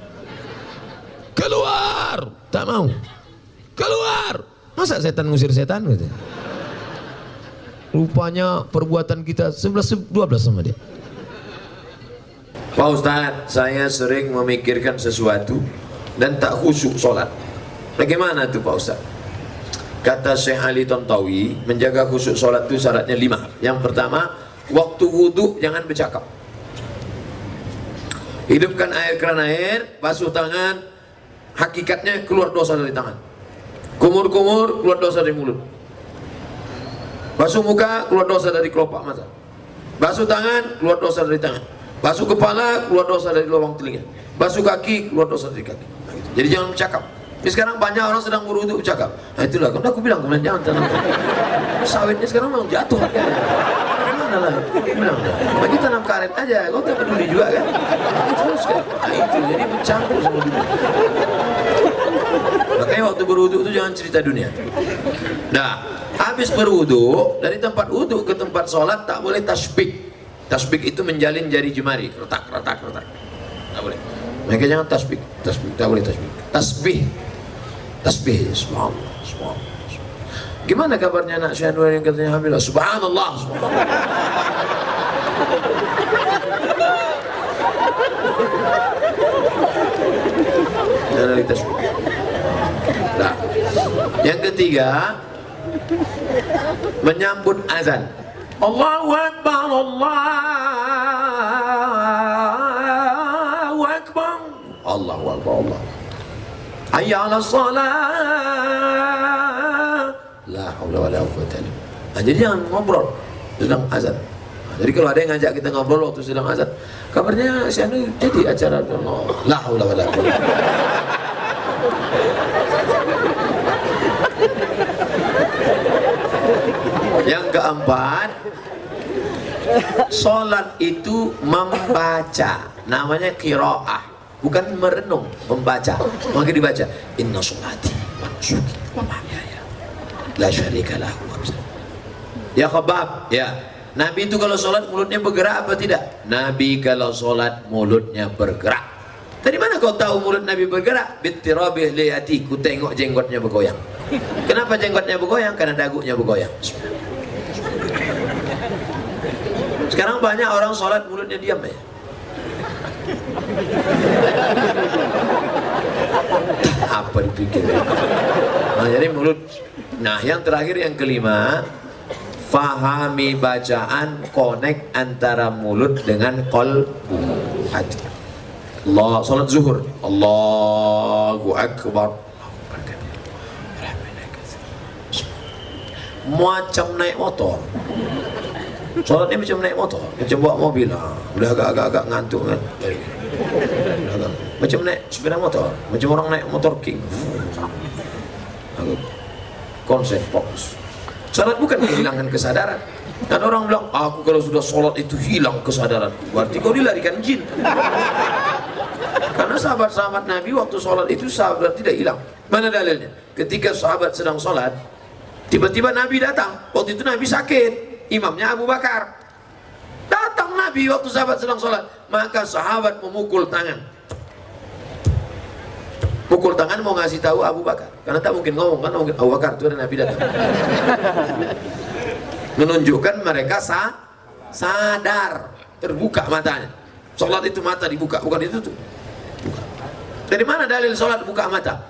Keluar, tak mau. Keluar. Masa setan ngusir setan gitu. Rupanya perbuatan kita 11-12 sama dia. Pak Ustadz, saya sering memikirkan sesuatu dan tak khusyuk sholat. Bagaimana tuh Pak Ustadz? Kata Syekh Ali Tontawi, menjaga khusyuk sholat itu syaratnya 5. Yang pertama, waktu wudhu jangan bercakap. Hidupkan air keran air, basuh tangan, hakikatnya keluar dosa dari tangan. Kumur-kumur, keluar dosa dari mulut. Basuh muka, keluar dosa dari kelopak mata. Basuh tangan, keluar dosa dari tangan. Basuh kepala, keluar dosa dari lubang telinga. Basuh kaki, keluar dosa dari kaki. Nah, gitu. Jadi jangan bercakap. Ini sekarang banyak orang sedang berwudu bercakap. Nah itulah, kan aku bilang kemarin jangan tanam. Sawitnya sekarang memang jatuh harganya. Gimana lah? Bilang, bagi tanam karet aja, kau tak peduli juga kan? Terus kan? Nah itu, jadi bercampur sama dunia. Makanya waktu berwudu itu jangan cerita dunia. Nah, habis berwudu, dari tempat wudu ke tempat sholat tak boleh tasbih. Tasbih itu menjalin jari jemari, retak, retak, retak. Tak boleh. Mereka jangan tasbih, tasbih, tak boleh tasbih. Tasbih, subhanallah, subhanallah. Gimana kabarnya anak Syekh Anwar yang katanya hamil? Subhanallah, subhanallah. Jangan lagi tasbih. Nah, yang ketiga, menyambut azan. Allahu Akbar, Allahu Akbar, Allahu Akbar, Allah. Hayya 'alas shalah. La haula wala quwwata illa billah. Nah, jadi jangan ngobrol sedang azan. Nah, jadi kalau ada yang ngajak kita ngobrol waktu sedang azan, kabarnya si anu jadi acara Allah. La haula wala quwwata. Yang keempat, sholat itu membaca, namanya qiraah. Bukan merenung, membaca. Maka dibaca, inna sholati wa nusuki wa mahyaya la syarika lahu. Ya khabab, ya. Nabi itu kalau sholat mulutnya bergerak apa tidak? Nabi kalau sholat mulutnya bergerak. Dari mana kau tahu mulut Nabi bergerak? Bittirabih liyati, ku tengok jenggotnya bergoyang. Kenapa jenggotnya bergoyang? Karena dagunya bergoyang. Sekarang banyak orang sholat mulutnya diam ya. Apa dipikir? Nah, jadi mulut. Nah, yang terakhir yang kelima, fahami bacaan, connect antara mulut dengan qalbu, hati. Allah, salat zuhur, Allahu Akbar. Macam naik motor. Sholat ini macam naik motor, macam bawa mobil. Udah agak-agak ngantuk kan. Macam naik sepeda motor, macam orang naik motor king. Konsen fokus. Sholat bukan kehilangan kesadaran. Dan orang bilang, aku kalau sudah sholat itu hilang kesadaranku. Berarti kau dilarikan jin. Karena sahabat-sahabat Nabi waktu sholat itu sahabat tidak hilang. Mana dalilnya? Ketika sahabat sedang sholat, tiba-tiba Nabi datang. Waktu itu Nabi sakit. Imamnya Abu Bakar. Datang Nabi waktu sahabat sedang sholat, maka sahabat memukul tangan. Pukul tangan mau ngasih tahu Abu Bakar, karena tak mungkin ngomong kan, mungkin Abu Bakar itu ada Nabi datang. Menunjukkan mereka sadar, terbuka matanya. Sholat itu mata dibuka, bukan ditutup. Buka. Dari mana dalil sholat buka mata?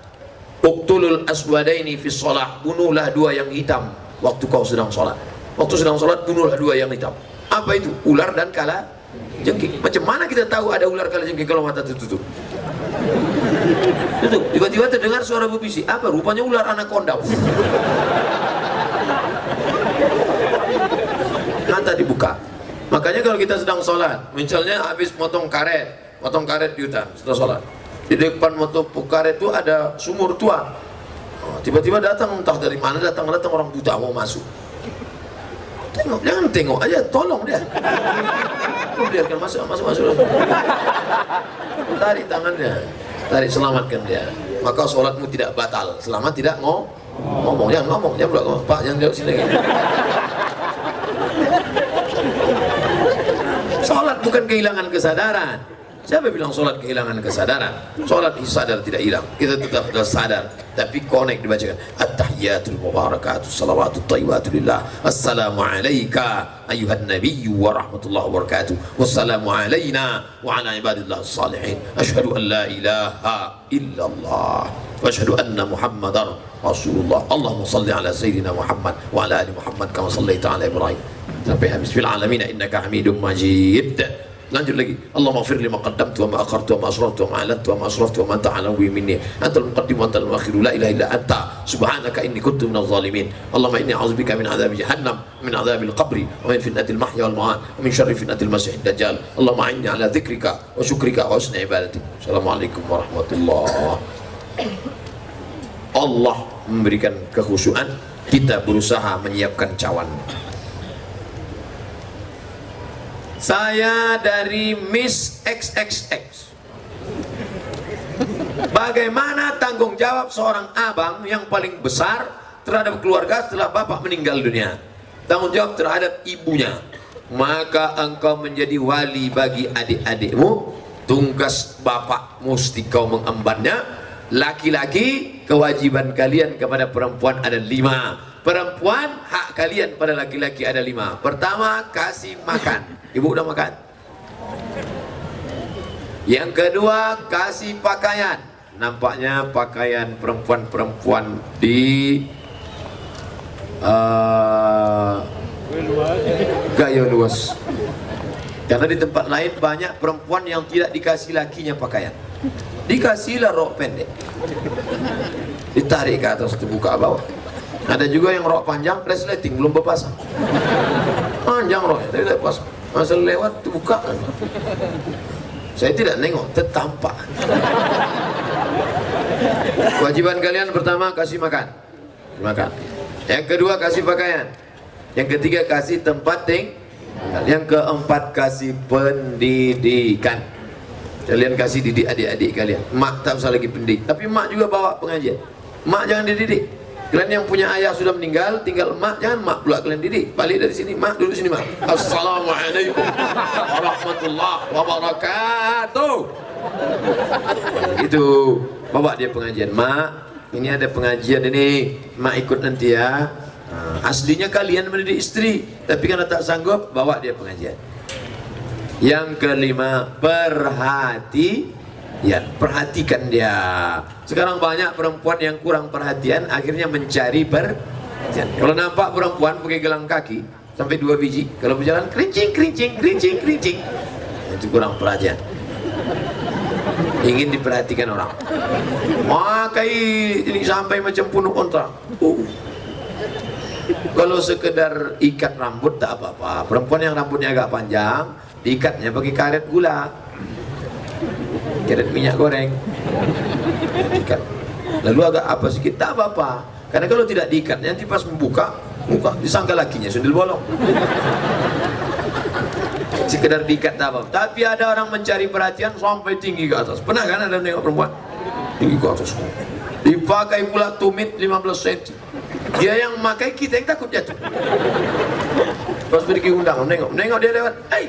Uqtulul aswadaini fi sholat, bunuhlah dua yang hitam waktu kau sedang sholat. Waktu sedang sholat bunuhlah dua yang hitam. Apa itu? Ular dan kala jengking. Macam mana kita tahu ada ular kala jengking kalau mata tertutup? Tutup. Tiba-tiba terdengar suara berbisik. Apa? Rupanya ular anaconda. Mata dibuka. Makanya kalau kita sedang sholat, misalnya habis potong karet di hutan, setelah sholat, di depan potong karet itu ada sumur tua. Tiba-tiba datang, entah dari mana datang orang buta mau masuk. Tengok, jangan tengok aja, tolong dia. Biarkan masuk. Tarik tangannya, tarik, selamatkan dia. Maka sholatmu tidak batal selama tidak ngomong. Jangan ngomong, jangan pula ngomong. Pak, jangan jauh sini. Sholat bukan kehilangan kesadaran. Siapa bilang sholat kehilangan kesadaran? Sholat sadar tidak hilang, kita tetap sadar, tapi connect dibacakan. At-tahiyatul mubarakatuh salawatut thayyibatu lillah. Assalamu alayka ayuhan nabiyyu wa rahmatullahi wa barakatuh. Wassalamu alayna wa ala ibadillah salihin. Ashhadu an la ilaha illallah wa ashhadu anna muhammadar rasulullah. Allahumma salli ala sayyidina Muhammad wa ala ali Muhammad kama sallaita ala Ibrahim sampai habis. Fil alamin innaka hamidum majid. Lanjut lagi. Allahumma ighfir li ma qaddamtu wa ma akhartu wa ma asrartu wa ma alantu wa ma asraftu wa ma anta a'lamu bi minni antal muqaddim wa antal muakhir la ilaha illa anta subhanaka inni kuntu minadh zalimin. Allahumma inni a'udzubika min adzabi jahannam min adzabil qabri wa min fitnatil mahya wal mamat wa min syarri fitnatil masiihid dajjal. Allahumma inni ala dzikrika wa syukrika wa husni ibadatik. Assalamualaikum warahmatullahi. Allah memberikan kekhusyuan, kita berusaha menyiapkan cawan. Saya dari Miss XXX. Bagaimana tanggung jawab seorang abang yang paling besar terhadap keluarga setelah bapak meninggal dunia? Tanggung jawab terhadap ibunya. Maka engkau menjadi wali bagi adik-adikmu. Tugas bapak mesti kau mengembannya. Laki-laki, kewajiban kalian kepada perempuan ada 5. Perempuan, hak kalian pada laki-laki ada 5. Pertama, kasih makan. Ibu udah makan? Yang kedua, kasih pakaian. Nampaknya pakaian perempuan-perempuan di gaya luas. Karena di tempat lain banyak perempuan yang tidak dikasih lakinya pakaian. Dikasihlah rok pendek, ditarik ke atas, dibuka bawah. Ada juga yang rok panjang, resleting, belum berpasang. Panjang roknya, tapi tidak pasang. Masa lewat, dibuka. Saya tidak nengok, tertampak. Kewajiban kalian pertama, kasih makan. Yang kedua, kasih pakaian. Yang ketiga, kasih tempat tinggal. Yang keempat, kasih pendidikan. Kalian kasih didik adik-adik kalian. Mak tak usah lagi pendidik, tapi mak juga bawa pengajian. Mak jangan dididik. Kalian yang punya ayah sudah meninggal, tinggal emak, jangan mak pula kalian didik. Balik dari sini, mak duduk sini mak. Assalamualaikum warahmatullahi wabarakatuh. Gitu. Bawa dia pengajian. Mak, ini ada pengajian ini. Mak ikut nanti ya. Aslinya kalian mendidik istri, tapi karena tak sanggup, bawa dia pengajian. Yang kelima, perhatikan dia. Sekarang banyak perempuan yang kurang perhatian, akhirnya mencari perhatian. Kalau nampak perempuan pakai gelang kaki sampai 2 biji, kalau berjalan kerincing, itu kurang perhatian. Ingin diperhatikan orang. Makai ini sampai macam punuk onta. Kalau sekedar ikat rambut tak apa-apa. Perempuan yang rambutnya agak panjang, diikatnya pakai karet gula, karet minyak goreng, diikat. Lalu agak apa sedikit, tak apa-apa. Karena kalau tidak diikat, nanti pas membuka muka disangka lakinya sundel bolong. Sekedar diikat tak apa. Tapi ada orang mencari perhatian sampai tinggi ke atas. Pernah kan ada nengok perempuan tinggi ke atas, dipakai pula tumit 15 cm. Dia yang memakai, kita yang takut jatuh. Pas pergi undang, nengok dia lewat, hai,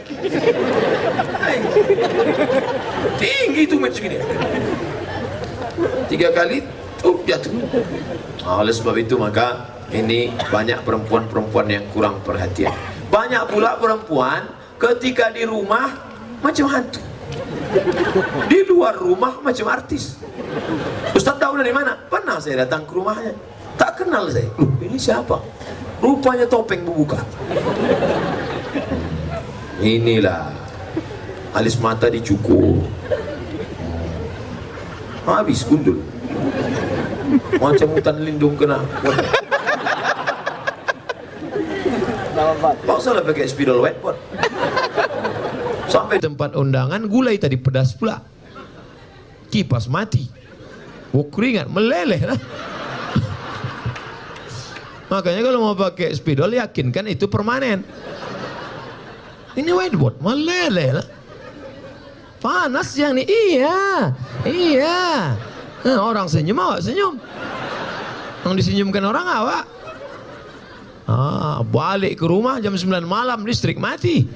tinggi tumit segini. 3 kali, jatuh. Oleh sebab itu maka ini banyak perempuan-perempuan yang kurang perhatian. Banyak pula perempuan ketika di rumah macam hantu, di luar rumah macam artis. Ustaz tahu dari mana? Pernah saya datang ke rumahnya, tak kenal saya. Ini siapa? Rupanya topeng berbuka. Inilah alis mata dicukur, habis gundul, macam hutan lindung kena. Tak usahlah pakai spidol whiteboard. Sampai tempat undangan, gulai tadi pedas pula, kipas mati, keringat meleleh lah. Makanya kalau mau pakai spidol yakinkan itu permanen. Ini whiteboard meleleh lah. Panas yang ini, iya. Orang senyum, awak senyum. Yang disenyumkan orang awak. Balik ke rumah jam 9 malam listrik mati.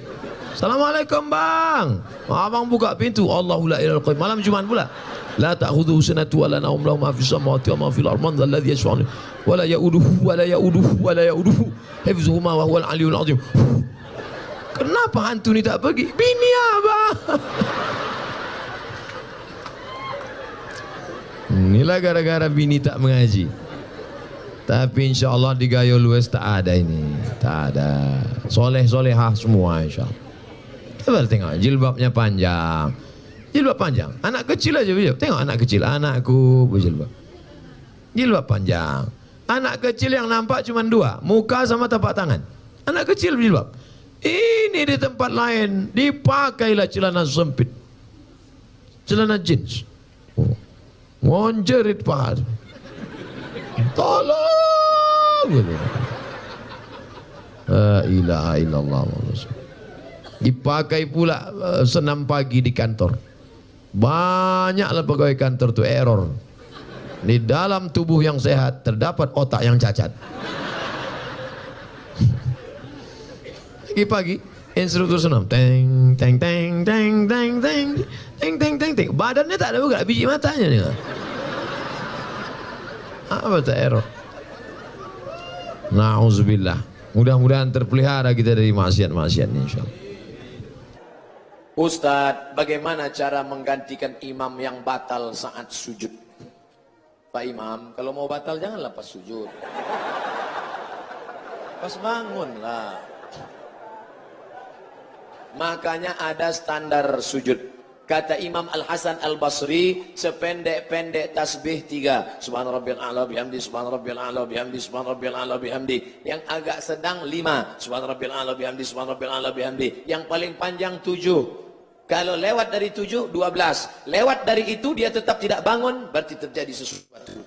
Assalamualaikum bang. Abang buka pintu. Allahu la ilaha illallah. Malam Jumat pula. La ta'khudhuhu sinatun wa la nawm lahu ma fis samawati wa ma fil ardi man dzalladzi yashfa'u wa la ya'uduhu wa la ya'uduhu wa la ya'uduhu hifdzuhuma wa huwal aliyyul azim. Kenapa hantu ni tak pergi? Bini abang. Inilah gara-gara bini tak mengaji. Tapi insya Allah di Gayo Lues tak ada ini. Tak ada. Soleh-solehah semua insya Allah. Coba tengok jilbabnya panjang. Jilbab panjang. Anak kecil aja berjilbab. Tengok anak kecil. Anakku berjilbab. Jilbab panjang. Anak kecil yang nampak cuma dua. Muka sama tapak tangan. Anak kecil berjilbab. Ini di tempat lain dipakailah celana sempit. Celana jeans. Ngonjerit paha. Tolong. La ilaha illallah. Dipakai pula senam pagi di kantor. Banyaklah pegawai kantor tu error. Di dalam tubuh yang sehat terdapat otak yang cacat. Pagi-pagi instruktur senam teng teng teng teng teng teng teng teng teng teng. Badannya tak ada juga biji matanya nih. Apa tak error? Nauzubillah. Mudah-mudahan terpelihara kita dari maksiat-maksiat ini insyaallah. Ustadz, bagaimana cara menggantikan imam yang batal saat sujud? Pak Imam, kalau mau batal janganlah pas sujud. Pas bangun lah. Makanya ada standar sujud. Kata Imam Al-Hasan Al-Basri, sependek-pendek tasbih 3. Subhana rabbiyal a'la bihamdi, subhana rabbiyal a'la bihamdi, subhana rabbiyal a'la bihamdi. Yang agak sedang 5. Subhana rabbiyal a'la bihamdi, subhana rabbiyal a'la bihamdi. Yang paling panjang 7. Kalau lewat dari 7, 12. Lewat dari itu dia tetap tidak bangun, berarti terjadi sesuatu.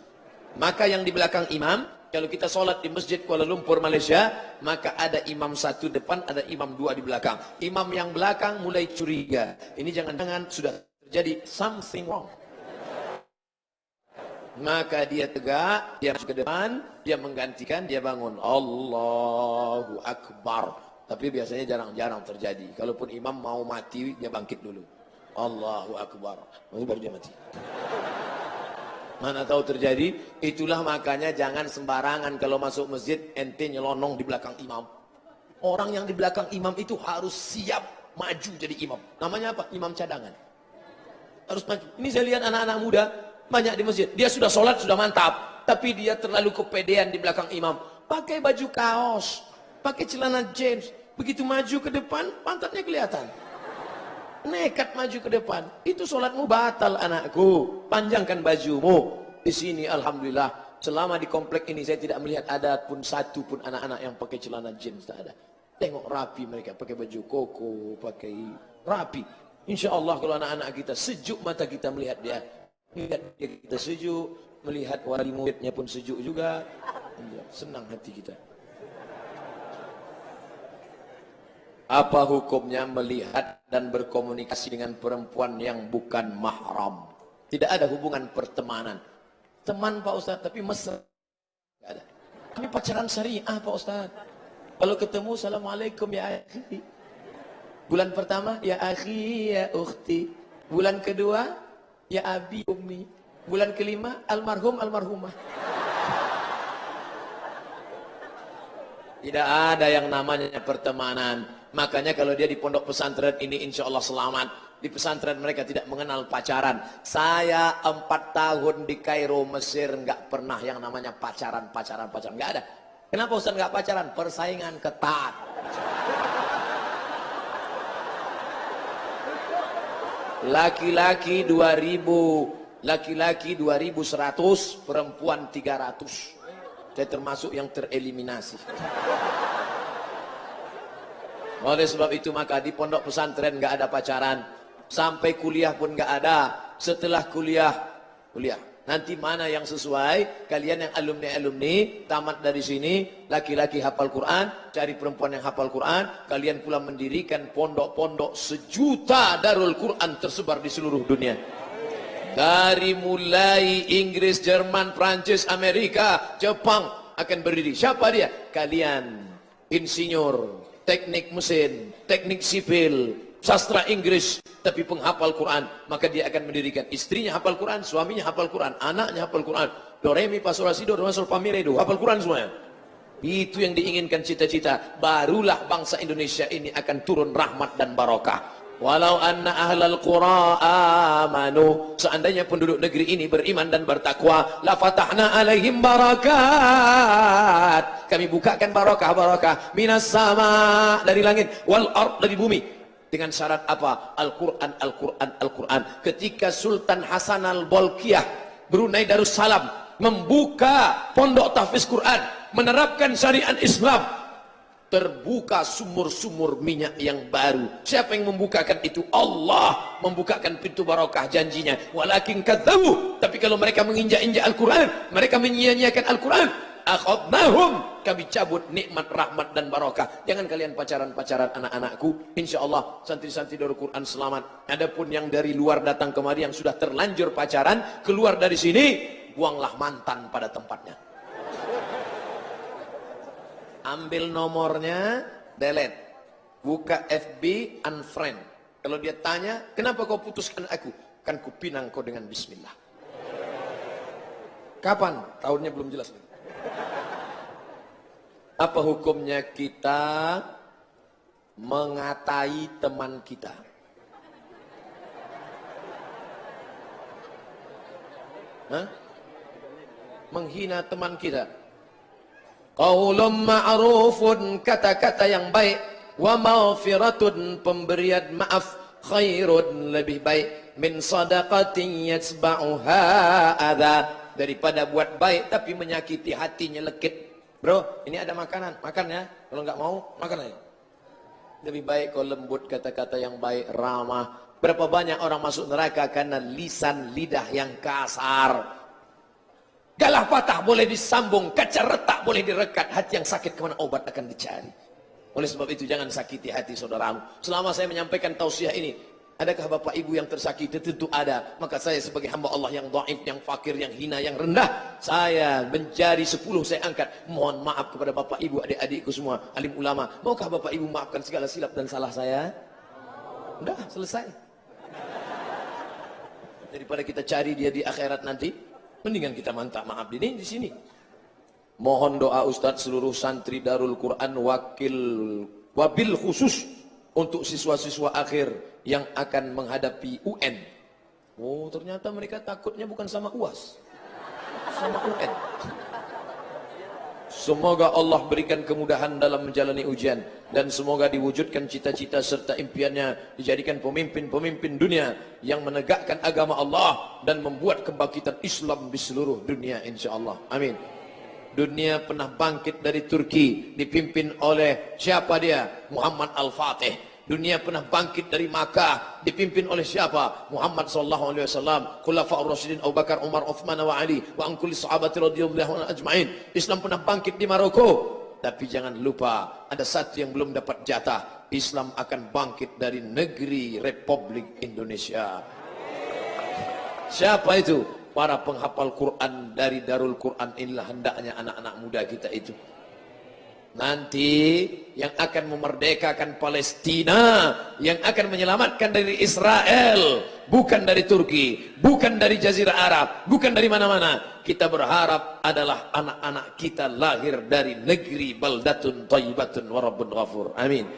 Maka yang di belakang imam, kalau kita sholat di Masjid Kuala Lumpur, Malaysia, maka ada imam 1 depan, ada imam 2 di belakang. Imam yang belakang mulai curiga. Ini jangan-jangan sudah terjadi something wrong. Maka dia tegak, dia masuk ke depan, dia menggantikan, dia bangun. Allahu Akbar. Tapi biasanya jarang-jarang terjadi. Kalaupun imam mau mati, dia bangkit dulu. Allahu Akbar. Baru dia mati. Mana tahu terjadi. Itulah makanya jangan sembarangan kalau masuk masjid ente nyelonong di belakang imam. Orang yang di belakang imam itu harus siap maju jadi imam. Namanya apa? Imam cadangan. Harus maju. Ini saya lihat anak-anak muda banyak di masjid. Dia sudah sholat sudah mantap, tapi dia terlalu kepedean di belakang imam. Pakai baju kaos, pakai celana jeans. Begitu maju ke depan, pantatnya kelihatan. Nekat maju ke depan. Itu sholatmu batal anakku. Panjangkan bajumu. Di sini alhamdulillah, selama di komplek ini saya tidak melihat ada pun satu pun anak-anak yang pakai celana jeans. Tak ada. Tengok rapi mereka. Pakai baju koko, pakai rapi. Insya Allah kalau anak-anak kita sejuk mata kita melihat dia. Melihat dia kita sejuk. Melihat wali muridnya pun sejuk juga. Senang hati kita. Apa hukumnya melihat dan berkomunikasi dengan perempuan yang bukan mahram? Tidak ada hubungan pertemanan. Teman Pak Ustaz, tapi mesra. Tidak ada. Kami pacaran syariah Pak Ustaz. Kalau ketemu, Assalamualaikum ya akhi. Bulan pertama, ya akhi ya ukhti. Bulan kedua, ya abi ummi. Bulan kelima, almarhum almarhumah. Tidak ada yang namanya pertemanan. Makanya kalau dia di pondok pesantren ini insya Allah selamat. Di pesantren mereka tidak mengenal pacaran. Saya 4 tahun di Kairo, Mesir, nggak pernah yang namanya pacaran. Nggak ada. Kenapa Ustaz nggak pacaran? Persaingan ketat. Laki-laki 2000, laki-laki 2100, perempuan 300. Saya termasuk yang tereliminasi. Oleh sebab itu maka di pondok pesantren nggak ada pacaran. Sampai kuliah pun nggak ada. Setelah kuliah. Nanti mana yang sesuai, kalian yang alumni-alumni, tamat dari sini, laki-laki hafal Quran, cari perempuan yang hafal Quran, kalian pula mendirikan pondok-pondok 1 juta Darul Quran tersebar di seluruh dunia. Dari mulai Inggris, Jerman, Prancis, Amerika, Jepang akan berdiri. Siapa dia? Kalian, insinyur, teknik mesin, teknik sipil, sastra Inggris, tapi penghafal Quran, maka dia akan mendirikan. Istrinya hafal Quran, suaminya hafal Quran, anaknya hafal Quran. Do re mi fa sol la si do sol fa mi re do, hafal Quran semuanya. Itu yang diinginkan cita-cita. Barulah bangsa Indonesia ini akan turun rahmat dan barokah. Walau anna ahlal qura amanu, seandainya penduduk negeri ini beriman dan bertakwa, la fatahna alaihim barakat, kami bukakan barakah minas sama, dari langit, wal ard, dari bumi. Dengan syarat apa? Al-Quran, Al-Quran, Al-Quran. Ketika Sultan Hasan al-Bolkiah Brunei Darussalam membuka pondok tahfiz Quran, menerapkan syariat Islam, terbuka sumur-sumur minyak yang baru. Siapa yang membukakan itu? Allah membukakan pintu barokah, janjinya. Walakin kadzabu, tapi kalau mereka menginjak-injak Al-Quran, mereka menyia-nyiakan Al-Quran, akhadnahum, kami cabut nikmat, rahmat dan barokah. Jangan kalian pacaran-pacaran anak-anakku. Insyaallah santri-santri Darul Quran selamat. Adapun yang dari luar datang kemari yang sudah terlanjur pacaran, keluar dari sini, buanglah mantan pada tempatnya. Ambil nomornya, delete, buka FB, unfriend. Kalau dia tanya, kenapa kau putuskan aku? Kan kupinang kau dengan bismillah. Kapan? Tahunnya belum jelas. Apa hukumnya kita mengatai teman kita? Hah? Menghina teman kita. Qaulun ma'rufun, kata-kata yang baik, wa maghfiratun, pemberian maaf, khairun, lebih baik, min sadaqatin yatsba'uha adza, daripada buat baik tapi menyakiti hatinya lekit. Bro, ini ada makanan, makan ya. Kalau nggak mau, makan aja. Lebih baik kau lembut, kata-kata yang baik, ramah. Berapa banyak orang masuk neraka karena lisan lidah yang kasar. Galah patah boleh disambung, kaca retak boleh direkat, hati yang sakit kemana obat akan dicari. Oleh sebab itu jangan sakiti hati saudaramu. Selama saya menyampaikan tausiah ini, adakah bapak ibu yang tersakiti? Tentu ada. Maka saya sebagai hamba Allah yang dhaif, yang fakir, yang hina, yang rendah, saya menjadi 10 saya angkat. Mohon maaf kepada bapak ibu, adik-adikku semua, alim ulama. Maukah bapak ibu maafkan segala silap dan salah saya? Udah, selesai. Daripada kita cari dia di akhirat nanti, mendingan kita minta maaf di sini. Mohon doa Ustadz seluruh santri Darul Quran, wabil khusus untuk siswa-siswa akhir yang akan menghadapi UN. Oh, ternyata mereka takutnya bukan sama UAS, sama UN. Semoga Allah berikan kemudahan dalam menjalani ujian, dan semoga diwujudkan cita-cita serta impiannya, dijadikan pemimpin-pemimpin dunia yang menegakkan agama Allah dan membuat kebangkitan Islam di seluruh dunia, insyaallah. Amin. Dunia pernah bangkit dari Turki, dipimpin oleh siapa dia? Muhammad Al-Fatih. Dunia pernah bangkit dari Makkah, dipimpin oleh siapa? Muhammad sallallahu alaihi wasallam. Khulafaur Rasyidin Abu Bakar, Umar, Uthman wa Ali wa an kulli sahabati radhiyallahu anhum ajma'in. Islam pernah bangkit di Maroko. Tapi jangan lupa, ada satu yang belum dapat jatah. Islam akan bangkit dari negeri Republik Indonesia. Siapa itu? Para penghafal Quran dari Darul Quran. Inilah hendaknya anak-anak muda kita itu. Nanti yang akan memerdekakan Palestina, yang akan menyelamatkan dari Israel, bukan dari Turki, bukan dari Jazirah Arab, bukan dari mana-mana. Kita berharap adalah anak-anak kita lahir dari negeri baldatun thayyibatun wa rabbun ghafur. Amin.